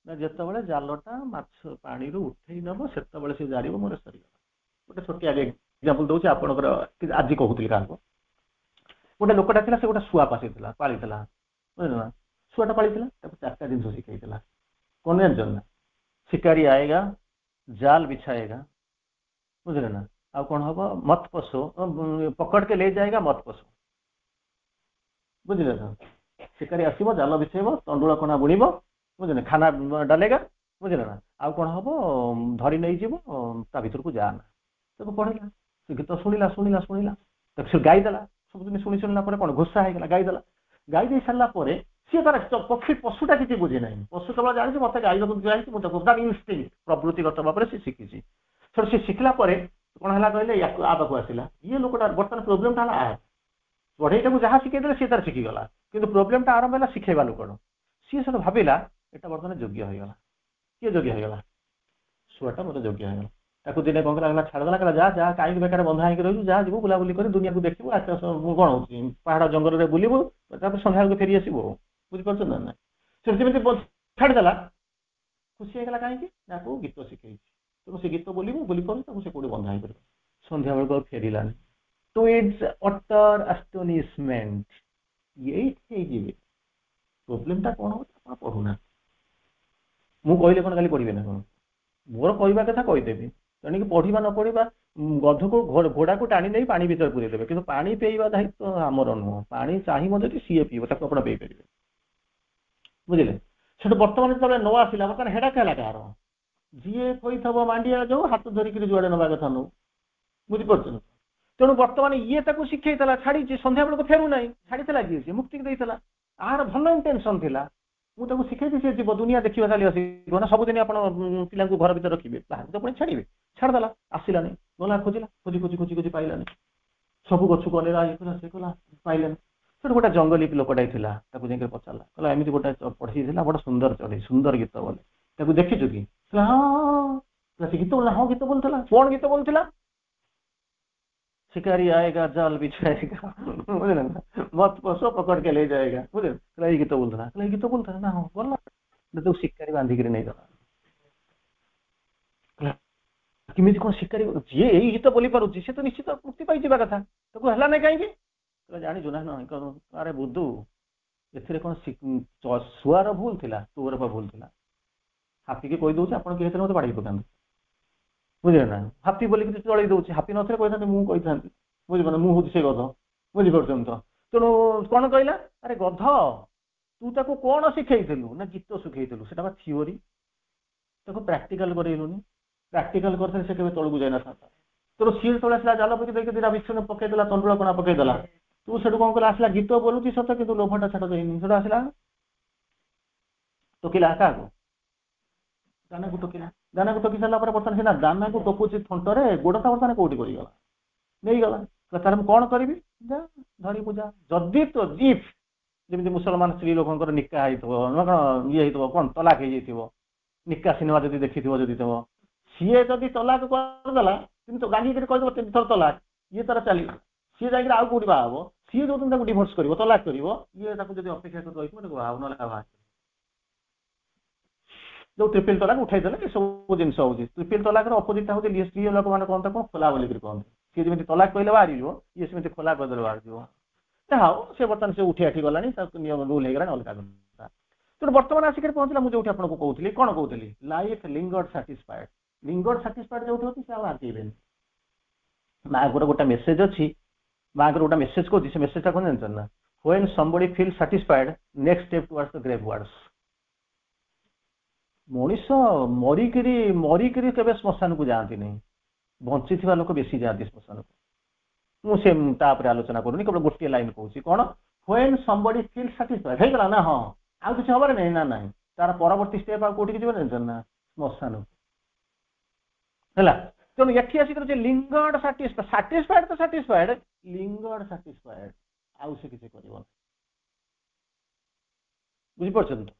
ନା ଯେତେବେଳେ ଜାଲଟା ମାଛ ପାଣିରୁ ଉଠେଇ ନେବ ସେତେବେଳେ ସେ ଜାଣିବ ମୋର ସରିଗଲା। ଗୋଟେ ଛୋଟିଆ ଏକ୍ଜାମ୍ପଲ ଦଉଛି ଆପଣଙ୍କର, ଆଜି କହୁଥିଲି କାହାକୁ, ଗୋଟେ ଲୋକଟା ଥିଲା, ସେ ଗୋଟେ ଶୁଆ ପାଳିଥିଲା, ବୁଝିଲ ନା, ଶୁଆଟା ପାଳିଥିଲା, ତାକୁ 4ଟା ଜିନିଷ ଶିଖେଇଥିଲା। କଣ ଜାଣିଛନ୍ତି ନା? शिकारी आएगा, जाल बिछाएगा, बुझे ना, ଆଉ କଣ ହବ, ମତ ପଶो, ପକड़ के ले जाएगा मत पशो, ବୁଝିଲେ ନା। ଶିକାରୀ ଆସିବ, ଜାଲ ବିଛେଇବ, ତଣ୍ଡୁଳ କଣା ବୁଣିବ, ବୁଝିଲେ, ଖାନା ଡାଲେଗା, ବୁଝିଲେ ନା, ଆଉ କଣ ହବ, ଧରି ନେଇଯିବ, ତା ଭିତରକୁ ଯାଆନା। ତାକୁ ପଢିଲା, ସେ ଗୀତ ଶୁଣିଲା ଶୁଣିଲା ଶୁଣିଲା, ତାକୁ ସେ ଗାଇଦେଲା, ସବୁଦିନ ଶୁଣି ଶୁଣିଲା ପରେ କଣ ଘୋଷା ହେଇଗଲା, ଗାଇଦେଲା। ଗାଇ ଦେଇ ସାରିଲା ପରେ ସିଏ ତାର ପଶୁଟା କିଛି ବୁଝି ନାହିଁ, ପଶୁ କେବଳ ଜାଣିଛି ମତେ ଗାଇବାକୁ ଦିଆହେଇଛି, ମୁଁ ତାକୁ ଇନଷ୍ଟିଙ୍କ୍ଟ ପ୍ରବୃତ୍ତିଗତ ଭାବରେ ସେ ଶିଖିଛି। ସେଠୁ ସେ ଶିଖିଲା ପରେ କଣ ହେଲା କହିଲେ, ଆ ପାଖକୁ ଆସିଲା, ଇଏ ଲୋକଟା ବର୍ତ୍ତମାନ ପ୍ରୋବ୍ଲେମଟା ହେଲା ବଢେଇଟାକୁ ଯାହା ଶିଖେଇଦେଲେ ସିଏ ତାର ଶିଖିଗଲା, କିନ୍ତୁ ପ୍ରୋବ୍ଲେମଟା ଆରମ୍ଭ ହେଲା ଶିଖେଇବା ଲୋକର। ସିଏ ସେଠୁ ଭାବିଲା ଏଟା ବର୍ତ୍ତମାନ ଯୋଗ୍ୟ ହେଇଗଲା। କିଏ ଯୋଗ୍ୟ ହେଇଗଲା? ଶୁଆଟା ମୋତେ ଯୋଗ୍ୟ ହେଇଗଲା। ତାକୁ ଦିନେ କଣ କଲା, ଛାଡ଼ିଦେଲା, କହିଲା ଯା ଯା, କାହିଁକି ବେକାର ବନ୍ଧା ହେଇକି ରହିଛୁ, ଯା ଯିବୁ ବୁଲାବୁଲି କରି ଦୁନିଆକୁ ଦେଖିବୁ, କଣ ହଉଛି ପାହାଡ଼ ଜଙ୍ଗଲରେ ବୁଲିବୁ, ତାପରେ ସନ୍ଧ୍ୟାବେଳକୁ ଫେରି ଆସିବୁ। ବୁଝିପାରୁଛନ୍ତି ନା? ସେ ଯେମିତି ଛାଡ଼ିଦେଲା, ଖୁସି ହେଇଗଲା, କାହିଁକି ନା ଆକୁ ଗୀତ ଶିଖେଇଛି, ତେଣୁ ସେ ଗୀତ ବୋଲିବୁ, ବୋଲି ପାରୁ ତାକୁ ସେ କୋଉଠି ବନ୍ଧା ହେଇପାରିବ। ସନ୍ଧ୍ୟାବେଳକୁ ଆଉ ଫେରିଲାନି। To its utter astonishment, ଏଇଠି ହେଇଯିବେ। ପ୍ରୋବ୍ଲେମଟା କଣ ହଉଛି, ଆପଣ ପଢୁନାହାନ୍ତି। ମୁଁ କହିଲେ କଣ କାଲି ପଢିବେ ନା କଣ? ମୋର କହିବା କଥା କହିଦେବି, ତେଣିକି ପଢିବା ନ ପଢିବା, ଗଧକୁ ଘୋଡାକୁ ଟାଣି ନେଇ ପାଣି ଭିତରେ ପୁରେଇ ଦେବେ, କିନ୍ତୁ ପାଣି ପିଇବା ଦାୟିତ୍ୱ ଆମର ନୁହଁ। ପାଣି ଚାହିଁବ ଯଦି ସିଏ ପିଇବ, ତାକୁ ଆପଣ ପିଇପାରିବେ, ବୁଝିଲେ। ସେଠୁ ବର୍ତ୍ତମାନ ଯେତେବେଳେ ନ ଆସିଲା, ବର୍ତ୍ତମାନ ହେଡାକ ହେଲା କାହାର? ଯିଏ କହିଥବ ମାଣ୍ଡିଆ ଯୋଉ ହାତ ଧରିକିରି ଯୁଆଡେ ନେବା କଥା ନଉ, ବୁଝିପାରୁଛନ୍ତି। ତେଣୁ ବର୍ତ୍ତମାନ ଇଏ ତାକୁ ଶିଖେଇଥିଲା, ଛାଡିଛି, ସନ୍ଧ୍ୟା ବେଳକୁ ଫେରୁନାହିଁ, ଛାଡିଥିଲା କିଏ? ସିଏ ମୁକ୍ତି ଦେଇଥିଲା। ଆହାର ଭଲ ଇଣ୍ଟେନସନ ଥିଲା, ମୁଁ ତାକୁ ଶିଖେଇଛି, ସିଏ ଯିବ, ଦୁନିଆ ଦେଖିବ, ଚାଲି ଆସିବ ନା। ସବୁଦିନ ଆପଣ ପିଲାଙ୍କୁ ଘର ଭିତରେ ରଖିବେ, ବାହାରକୁ ତ ପୁଣି ଛାଡିବେ। ଛାଡ଼ିଦେଲା, ଆସିଲାନି, ଗଲା ଖୋଜିଲା, ଖୋଜି ଖୋଜି ଖୋଜି ଖୋଜି ପାଇଲାନି, ସବୁ ଗଛକୁ ଅନେଇଲା, ଇଏ କଲା, ସେ କଲା, ପାଇଲାନି। ସେଠୁ ଗୋଟେ ଜଙ୍ଗଲୀ ଲୋକଟାଇ ଥିଲା, ତାକୁ ଯାଇକି ପଚାରିଲା, କହିଲା ଏମିତି ଗୋଟେ ପଢେଇଥିଲା, ବଡ ସୁନ୍ଦର ଚଢେଇ, ସୁନ୍ଦର ଗୀତ ବୋଲେ, ତାକୁ ଦେଖିଛୁ କି? ହଁ, ସେ ଗୀତ ବୋଲିଲା, ହଁ ଗୀତ ବୋଲୁଥିଲା। କଣ ଗୀତ ବୋଲୁଥିଲା? शिकारी आएगा, जाल बिछाएगा, बुझिल ना, मत पशो, पकड़ के ले जाएगा, बुझिल। ଏଇ ଗୀତ ବୋଲୁଥିଲା, ଏଇ ଗୀତ ବୋଲୁଥିଲା ନା, ହଁ ଗଲା, ତାକୁ ଶିକାରୀ ବାନ୍ଧିକିରି ନେଇଗଲା। କେମିତି କଣ ଶିକାରୀ? ଯିଏ ଏଇ ଗୀତ ବୋଲି ପାରୁଛି ସେ ତ ନିଶ୍ଚିତ ମୁକ୍ତି ପାଇଯିବା କଥା, ତାକୁ ହେଲା ନାଇଁ କାହିଁକି? ଜାଣିଛୁ ନା, ଆରେ ବୁଧୁ, ଏଥିରେ କଣ ଶୁଆର ଭୁଲ ଥିଲା, ତୋର ବା ଭୁଲ ଥିଲା। ହାତୀକି କହିଦଉଛି ଆପଣ କିଏ ହେଇଥିଲେ ମତେ ବାଡେଇ ପକାନ୍ତୁ, ବୁଝିଲେ ନା। ହାତୀ ବୋଲିକି ଚଳେଇ ଦଉଛି, ହାତୀ ନଥିଲେ କହିଥାନ୍ତି ମୁଁ କହିଥାନ୍ତି, ବୁଝିପାରୁନ, ମୁଁ ହଉଛି ସେ ଗଧ, ବୁଝିପାରୁଛନ୍ତି ତ। ତେଣୁ କଣ କହିଲା, ଆରେ ଗଧ, ତୁ ତାକୁ କଣ ଶିଖେଇଥିଲୁ ନା ଗୀତ ଶିଖେଇଥିଲୁ, ସେଟା ବା ଥିଓରି, ତାକୁ ପ୍ରାକ୍ଟିକାଲ କରେଇଲୁନି। ପ୍ରାକ୍ଟିକାଲ କରିଥିଲେ ସେ କେବେ ତଳକୁ ଯାଇନଥାନ୍ତା। ତେଣୁ ସିଏ ଯେତେବେଳେ ଆସିଲା, ଜାଲ ପକେଇ ଦେଇକି ଦିଟା ବିଚ୍ଛନ୍ନ ପକେଇଦେଲା, ତଣ୍ଡୁଳ କଣା ପକେଇଦେଲା, ତୁ ସେଠୁ କଣ କଲା, ଆସିଲା ଗୀତ ବୋଲୁଛି ସତ, କିନ୍ତୁ ଲୋଭଟା ଛାଟ ଦେଇନି। ସେଠୁ ଆସିଲା ଟୋକିଲା କାହାକୁ? ଦାନାକୁ ଟୋକିଲା। ଦାନାକୁ ଟୋକି ସାରିଲା ପରେ ବର୍ତ୍ତମାନ ସିନା ଦାନାକୁ ଟୋକୁଛି ଥଣ୍ଟରେ, ଗୋଡଟା ବର୍ତ୍ତମାନ କୋଉଠି କରିଗଲା, ନେଇଗଲା। ତାହେଲେ ମୁଁ କଣ କରିବି? ଯା ଧରି ପୂଜା। ଯଦି ତ ଜିଫ୍, ଯେମିତି ମୁସଲମାନ ସ୍ତ୍ରୀ ଲୋକଙ୍କର ନିକା ହେଇଥିବ, କଣ ଇଏ ହେଇଥିବ, କଣ ତଲାକ ହେଇଯାଇଥିବ, ନିକା ସିନେମା ଯଦି ଦେଖିଥିବ, ଯଦି ଥିବ, ସିଏ ଯଦି ତଲାକ କରିଦେଲା, କିନ୍ତୁ ଗାଙ୍ଗିକିରି କହିଦେବ 3 ଥର ତଲାକ, ଇଏ ତାର ଚାଲିବ, ସିଏ ଯାଇକି ଆଉ କୋଉଠି ବାହା ହବ, ସିଏ ଯୋଉ ତାକୁ ଡିଭୋର୍ସ କରିବ, ତଲାକ କରିବ, ଇଏ ତାକୁ ଯଦି ଅପେକ୍ଷା କରି ରହିଥିବ, ତାକୁ ବାହା ହବ, ନହେଲେ ବାହା। ଯୋଉ ଟ୍ରିପଲ ତଲାକ ଉଠେଇଦେଲେ ଏସବୁ ଜିନିଷ ହଉଛି। ଟ୍ରିପଲ ତଲାକର ଅପୋଜିଟ ହଉଛି ସ୍ତ୍ରୀ ଲୋକମାନେ କହନ୍ତି କଣ, ଖୋଲା ବୋଲିକିରି କହନ୍ତି। ସିଏ ଯେମିତି ତଲାକ କହିଲେ ବାହାରିଯିବ, ଇଏ ସେମିତି ଖୋଲା କରିଦେଲେ ବାହାରିଯିବ। ଯାହା ହଉ, ସେ ବର୍ତ୍ତମାନ ସେ ଉଠି ଆଠି ଗଲାଣି, ତାକୁ ନିୟମ ରୁଲ ହେଇଗଲାଣି, ଅଲଗା କଥା। ତେଣୁ ବର୍ତ୍ତମାନ ଆସିକି ପହଞ୍ଚିଲା, ମୁଁ ଯୋଉଠି ଆପଣଙ୍କୁ କହୁଥିଲି, କଣ କହୁଥିଲି, ଲାଇଫ ଲିଙ୍ଗର୍ଡ ସାଟିସ୍ଫାଏଡ। ଲିଙ୍ଗର୍ଡ ସାଟିସ୍ଫାଏଡ ଯୋଉଠି ଅଛି ସେ ଆଉ ଆଗେଇବେନି। ମାଙ୍କର ଗୋଟେ ମେସେଜ ଅଛି, ମାଙ୍କର ଗୋଟେ ମେସେଜ କହୁଛି, ସେ ମେସେଜଟା କଣ ଜାଣିଛନ୍ତି ନା, when somebody feels satisfied, next step towards the grave wards। ମଣିଷ ମରିକିରି ମରିକିରି କେବେ ଶ୍ମଶାନକୁ ଯାଆନ୍ତି ନାହିଁ, ବଞ୍ଚିଥିବା ଲୋକ ବେଶୀ ଯାଆନ୍ତି ଶ୍ମଶାନକୁ। ମୁଁ ସେ ତାପରେ ଆଲୋଚନା କରୁନି, କେବଳ ଗୋଟିଏ ଲାଇନ କହୁଛି, କଣ, when somebody feels satisfied, ହେଇଗଲା ନା, ହଁ, ଆଉ କିଛି ହବାର ନାହିଁ ନା, ନାହିଁ, ତାର ପରବର୍ତ୍ତୀ ଷ୍ଟେପ ଆଉ କୋଉଠିକି ଯିବ ଜାଣିଛନ୍ତି ନା, ଶ୍ମଶାନକୁ, ହେଲା। ତେଣୁ ଏଠି ଆସିକି ଲିଙ୍ଗର୍ଡ ସାଟିସ୍ଫାଏଡ ତ ସାଟିସ୍ଫାଏଡ, ଲିଙ୍ଗର୍ଡ ସାଟିସ୍ଫାଏଡ, ଆଉ ସେ କିଛି କରିବନି। बुझिपाରୁଛନ୍ତି ତ?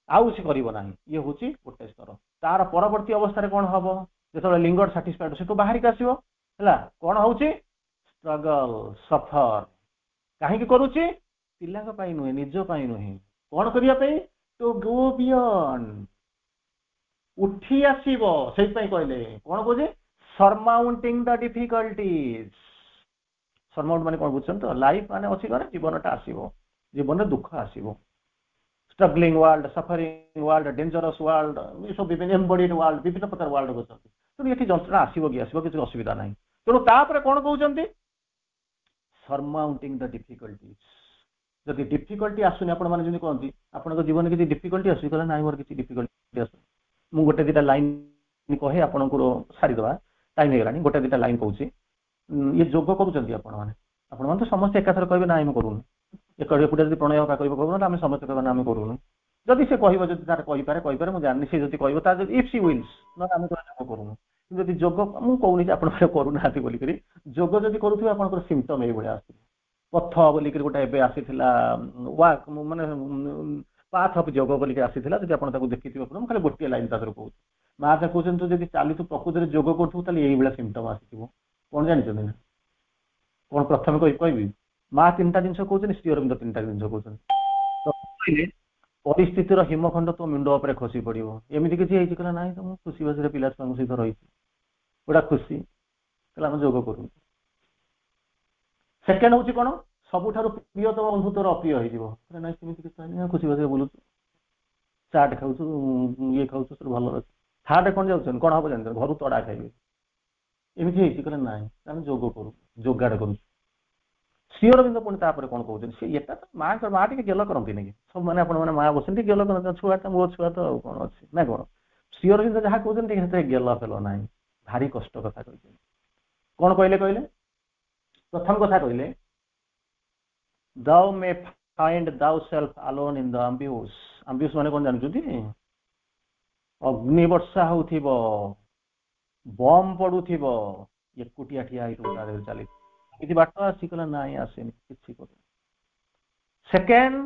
ଆଉ ସେ କରିବ ନାହିଁ। ଇଏ ହଉଛି ଗୋଟେ ସ୍ତର। ତାର ପରବର୍ତ୍ତୀ ଅବସ୍ଥାରେ କଣ ହବ? ଯେତେବେଳେ ଲିଙ୍ଗଡ ସାଟିସ୍ଫାଇଡ୍ ସେଠୁ ବାହାରିକି ଆସିବ ହେଲା, କଣ ହଉଛି? ଷ୍ଟ୍ରଗଲ, ସଫର। କାହିଁକି କରୁଛି? ପିଲାଙ୍କ ପାଇଁ ନୁହେଁ, ନିଜ ପାଇଁ ନୁହେଁ, କଣ କରିବା ପାଇଁ? ଟୁ ଗୋ ବିୟଣ୍ଡ, ଉଠି ଆସିବ। ସେଇଥିପାଇଁ କହିଲେ କଣ କହୁଛି? ସରମାଉଣ୍ଟିଂ ଦ ଡିଫିକଲ୍ଟିଜ। ସରମାଉଣ୍ଟ ମାନେ କଣ ବୁଝୁଛନ୍ତି ତ? ଲାଇଫ ମାନେ ଅଛି କଣ? ଜୀବନଟା ଆସିବ, ଜୀବନରେ ଦୁଃଖ ଆସିବ, struggling world, suffering world, dangerous world, ଏସବୁ ବିଭିନ୍ନ ଏମ୍ବଡିଡ ୱାର୍ଲଡ, ବିଭିନ୍ନ ପ୍ରକାର ୱାର୍ଲଡ କରୁଛନ୍ତି। ତେଣୁ ଏଠି ଯନ୍ତ୍ରଣା ଆସିବ କି ଆସିବ, କିଛି ଅସୁବିଧା ନାହିଁ। ତେଣୁ ତାପରେ କଣ କହୁଛନ୍ତି? ସରମାଉଣ୍ଟିଂ ଦ ଡିଫିକଲ୍ଟିଜ। ଯଦି ଡିଫିକଲ୍ଟି ଆସୁନି, ଆପଣ ମାନେ ଯେମିତି କହନ୍ତି ଆପଣଙ୍କ ଜୀବନରେ କିଛି ଡିଫିକଲ୍ଟି ଆସୁଛି, କହିଲେ ନାଇଁ ମୋର କିଛି ଡିଫିକଲ୍ଟି ଆସୁନି। ମୁଁ ଗୋଟେ ଦିଟା ଲାଇନ କହେ, ଆପଣଙ୍କର ସାରିଦେବା, ଟାଇମ ହେଇଗଲାଣି। ଗୋଟେ ଦିଟା ଲାଇନ କହୁଛି। ଇଏ ଯୋଗ କରୁଛନ୍ତି ଆପଣମାନେ ତ ସମସ୍ତେ ଏକାଥରେ କହିବେ ନାଇଁ ମୁଁ କରୁନି। ଏକୁଟିଆ ଯଦି ପ୍ରଣୟ ହକା କହିବ କରୁନ, ଆମେ ସମସ୍ତେ କହିବା ନା ଆମେ କରୁନୁ। ଯଦି ସେ କହିବ, ଯଦି ତାର କହିପାରେ, ମୁଁ ଜାଣିନି, ସେ ଯଦି କହିବ ତାର ଯଦି ଇଫ୍ ସି ୱିଲ୍ସ, ନହେଲେ ଆମେ ଯୋଗ କରୁନୁ। କିନ୍ତୁ ଯଦି ଯୋଗ, ମୁଁ କହୁନି ଯେ ଆପଣ କରୁନାହାନ୍ତି ବୋଲିକରି, ଯୋଗ ଯଦି କରୁଥିବେ ଆପଣଙ୍କର ସିମ୍ପଟମ ଏଇଭଳିଆ ଆସୁଥିବ। ପଥ ବୋଲିକରି ଗୋଟେ ଏବେ ଆସିଥିଲା, ୱାକ୍ ମାନେ ପାଥ ଅଫ୍ ଯୋଗ ବୋଲିକି ଆସିଥିଲା, ଯଦି ଆପଣ ତାକୁ ଦେଖିଥିବେ, ମୁଁ ଖାଲି ଗୋଟିଏ ଲାଇନ ତା ଦେହରେ କହୁଛି। ମା ତା କହୁଛନ୍ତି ଯଦି ଚାଲିଥିବୁ ପ୍ରକୃତିରେ ଯୋଗ କରୁଥିବୁ, ତାହେଲେ ଏଇଭଳିଆ ସିମ୍ପଟମ ଆସିଥିବ। କଣ ଜାଣିଛନ୍ତି ନା? କଣ ପ୍ରଥମେ କହିବି? ମା ତିନିଟା ଜିନିଷ କହୁଛନ୍ତି, ଶ୍ରୀ ଅରବିନ୍ଦ ତିନିଟା ଜିନିଷ କହୁଛନ୍ତି। ପରିସ୍ଥିତିର ହିମଖଣ୍ଡ ତୋ ମୁଣ୍ଡ ଉପରେ ଖସି ପଡିବ। ଏମିତି କିଛି ହେଇଛି? କହିଲା ନାଇଁ, ତ ମୁଁ ଖୁସି ବାସିରେ ପିଲା ଛୁଆଙ୍କ ସହିତ ରହିଛି, ଗୋଟା ଖୁସି। କହିଲା ଆମେ ଯୋଗ କରୁଛୁ। ସେକେଣ୍ଡ ହଉଛି କଣ? ସବୁଠାରୁ ପ୍ରିୟତମ ବନ୍ଧୁ ତୋର ଅପ୍ରିୟ ହେଇଯିବ। ନାଇଁ ସେମିତି କିଛି ନାହିଁ, ଖୁସି ବାସିରେ ବୁଲୁଛୁ, ଚାଟ ଖାଉଛୁ, ଇଏ ଖାଉଛୁ, ସବୁ ଭଲ ଅଛି। ଥାର୍ଡ କଣ ଯାଉଛନ୍ତି? କଣ ହବ ଜାଣିଛ? ଘରୁ ତଡା ଖାଇବେ। ଏମିତି ହେଇଛି? କହିଲେ ନାଇଁ, ଆମେ ଯୋଗ କରୁ, ଯୋଗାଡ କରୁଛୁ। ଶ୍ରୀ ଅରବିନ୍ଦ ପୁଣି ତାପରେ କଣ କହୁଛନ୍ତି? ସେ ଏଟା ତ ମା ଟିକେ ଗେଲ କରନ୍ତିନି କି? ସବୁ ମାନେ ଆପଣ ମାନେ ମା ବସନ୍ତି ଗେଲ କରନ୍ତି, ଛୁଆଟା ମୋ ଛୁଆ ତ ଆଉ କଣ ଅଛି ନା କଣ? ଶ୍ରୀ ଅରବିନ୍ଦ ଯାହା କହୁଛନ୍ତି ଟିକେ ସେଥିରେ ଗେଲ ଫେଲ ନାହିଁ, ଭାରି କଷ୍ଟ କଥା କହିଛନ୍ତି। କଣ କହିଲେ? ପ୍ରଥମ କଥା କହିଲେ, thou may find thyself alone in the ambush। Ambush ମାନେ କଣ ଜାଣିଛନ୍ତି? ଅଗ୍ନି ବର୍ଷା ହଉଥିବ, ବମ୍ ପଡୁଥିବ, ଏକୁଟିଆ ଠିଆ ହେଇଥିବ, ତା ଦେହରେ ଚାଲି କିଛି ବାଟ ଆସି? କହିଲା ନାଇଁ ଆସେନି, କିଛି କରୁନି। ସେକେଣ୍ଡ,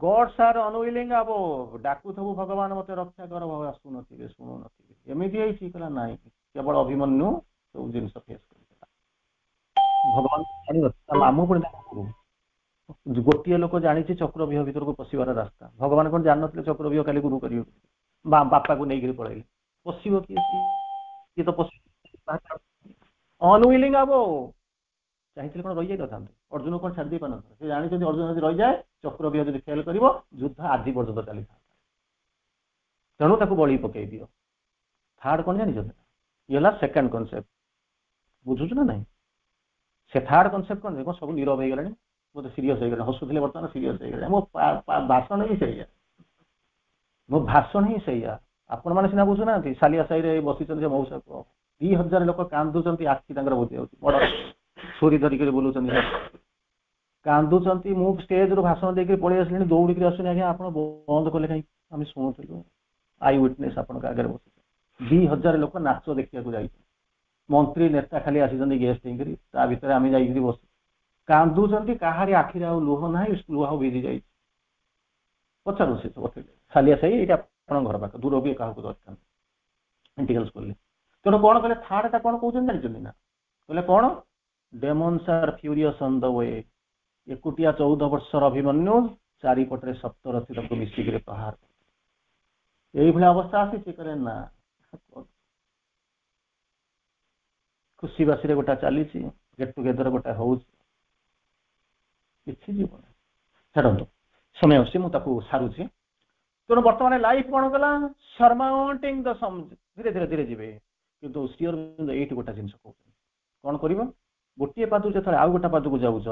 ଗଡ୍ସ ଆର୍ ଅନୱିଲିଂ ଆବୋଭ୍। ଡାକୁଥିବୁ ଭଗବାନ ମତେ ରକ୍ଷା କର, ଆସୁନଥିବେ, ଶୁଣୁନଥିବେ। ଏମିତି ହେଇଛି? କହିଲା ନାଇଁ, କେବଳ ଅଭିମନ୍ୟୁ ସବୁ ଜିନିଷ ଫେସ୍ କରିଥିଲା। ଭଗବାନ ଆମକୁ ପୁଣି ଗୋଟିଏ ଲୋକ ଜାଣିଛି ଚକ୍ରବ୍ୟୁହ ଭିତରକୁ ପଶିବାର ରାସ୍ତା। ଭଗବାନ କଣ ଜାଣିନଥିଲେ ଚକ୍ରବ୍ୟୁହ କାଲି ଗୁରୁ କରିବେ? ବାପାକୁ ନେଇକରି ପଳେଇଲେ। ପଶିବ କିଏ? କିଏ ତ ଅନୱିଲିଂ ଆବୋଭ୍। ଚାହିଁଥିଲେ କଣ ରହିଯାଇନଥାନ୍ତେ? ଅର୍ଜୁନ କଣ ଛାଡି ଦେଇ ପାରନ୍ତେ? ସେ ଜାଣିଛନ୍ତି ଅର୍ଜୁନ ଯଦି ରହିଯାଏ, ଚକ୍ରବ୍ୟୁହ ଯଦି ଫେଲ କରିବ, ଯୁଦ୍ଧ ଆଜି ପର୍ଯ୍ୟନ୍ତ ଚାଲିଥାନ୍ତା। ତେଣୁ ତାକୁ ବଳି ପକେଇ ଦିଅ। ଥାର୍ଡ କଣ ଜାଣିଛନ୍ତି? ଇଏ ହେଲା ସେକେଣ୍ଡ କନସେପ୍ଟ। ବୁଝୁଛୁ ନା ନାଇଁ? ସେ ଥାର୍ଡ କନସେପ୍ଟ କଣ? କଣ ସବୁ ନୀରବ ହେଇଗଲାଣି, ବୋଧେ ସିରିୟସ ହେଇଗଲାଣି, ହସୁଥିଲେ ବର୍ତ୍ତମାନ ସିରିୟସ ହେଇଗଲାଣି। ମୋ ଭାଷଣ ହିଁ ସେଇଆ। ଆପଣ ମାନେ ସିନା ବୁଝୁନାହାନ୍ତି। ସାଲିଆ ସାହିରେ ବସିଛନ୍ତି ସେ ମଉସା, 2000 ଲୋକ କାନ୍ଦୁଛନ୍ତି, ଆଖି ତାଙ୍କର ବୁଝି ଯାଉଛି, ବଡ ଛୁରୀ ଧରିକି ବୁଲୁଛନ୍ତି, କାନ୍ଦୁଛନ୍ତି। ମୁଁ ଷ୍ଟେଜରୁ ଭାଷଣ ଦେଇକି ପଳେଇ ଆସିଲିଣି, ଦୌଡ଼ିକି ଆସୁନି, ଆଜ୍ଞା ଆପଣ ବନ୍ଦ କଲେ କାହିଁକି? ଆମେ ଶୁଣୁଥିଲୁ, ଆଇ ୱିଟନେସ୍ ଆପଣଙ୍କ ଆଗରେ ବସିଛନ୍ତି। 2000 ଲୋକ ନାଚ ଦେଖିବାକୁ ଯାଇଛନ୍ତି, ମନ୍ତ୍ରୀ ନେତା ଖାଲି ଆସିଛନ୍ତି ଗେଷ୍ଟ ହେଇକରି, ତା ଭିତରେ ଆମେ ଯାଇକିରି ବସୁ, କାନ୍ଦୁଛନ୍ତି। କାହାରି ଆଖିରେ ଆଉ ଲୁହ ନାହିଁ, ଲୁହ ଭିଜି ଯାଇଛି। ପଚାରୁ ସେ ସାଲିଆ ସାହି, ଏଇଟା ଆପଣଙ୍କ ଘର ପାଖ, ଦୂର ବି କାହାକୁ ଦରକାର। ତେଣୁ କଣ କହିଲେ? ଥାର୍ଡଟା କଣ କହୁଛନ୍ତି ଜାଣିଛନ୍ତି ନା? କହିଲେ କଣ? Demons R ଫ୍ୟୁରିୟସ୍ on the we. ଏକୁଟିଆ 14 ବର୍ଷର ଅଭିମନ୍ୟୁ, ଚାରିପଟରେ ସପ୍ତରଥୀ ତାକୁ ମିଶିକିରି ପ୍ରହାର। ଏଇଭଳିଆ ଅବସ୍ଥା ଆସିଛି? କହିଲେ ନା, ଖୁସି ବାସିରେ ଗୋଟା ଚାଲିଛି, ଗେଟ୍ ଟୁଗେଦର ଗୋଟା ହଉଛି, କିଛି ଜୀବନ ଛାଡ଼ନ୍ତୁ, ସମୟ ଅଛି, ମୁଁ ତାକୁ ସାରୁଛି। ତେଣୁ ବର୍ତ୍ତମାନ ଲାଇଫ କଣ କଲା? ସରମାଉଣ୍ଟିଂ ଦ ସମ୍, ଧୀରେ ଧୀରେ ଯିବେ। କିନ୍ତୁ ଶ୍ରୀ ଅରବିନ୍ଦ ଏଇଠି ଗୋଟେ ଜିନିଷ କହୁଛନ୍ତି, କଣ କରିବ? ଗୋଟିଏ ପାଦରୁ ଯେତେବେଳେ ଆଉ ଗୋଟେ ପାଦକୁ ଯାଉଛ,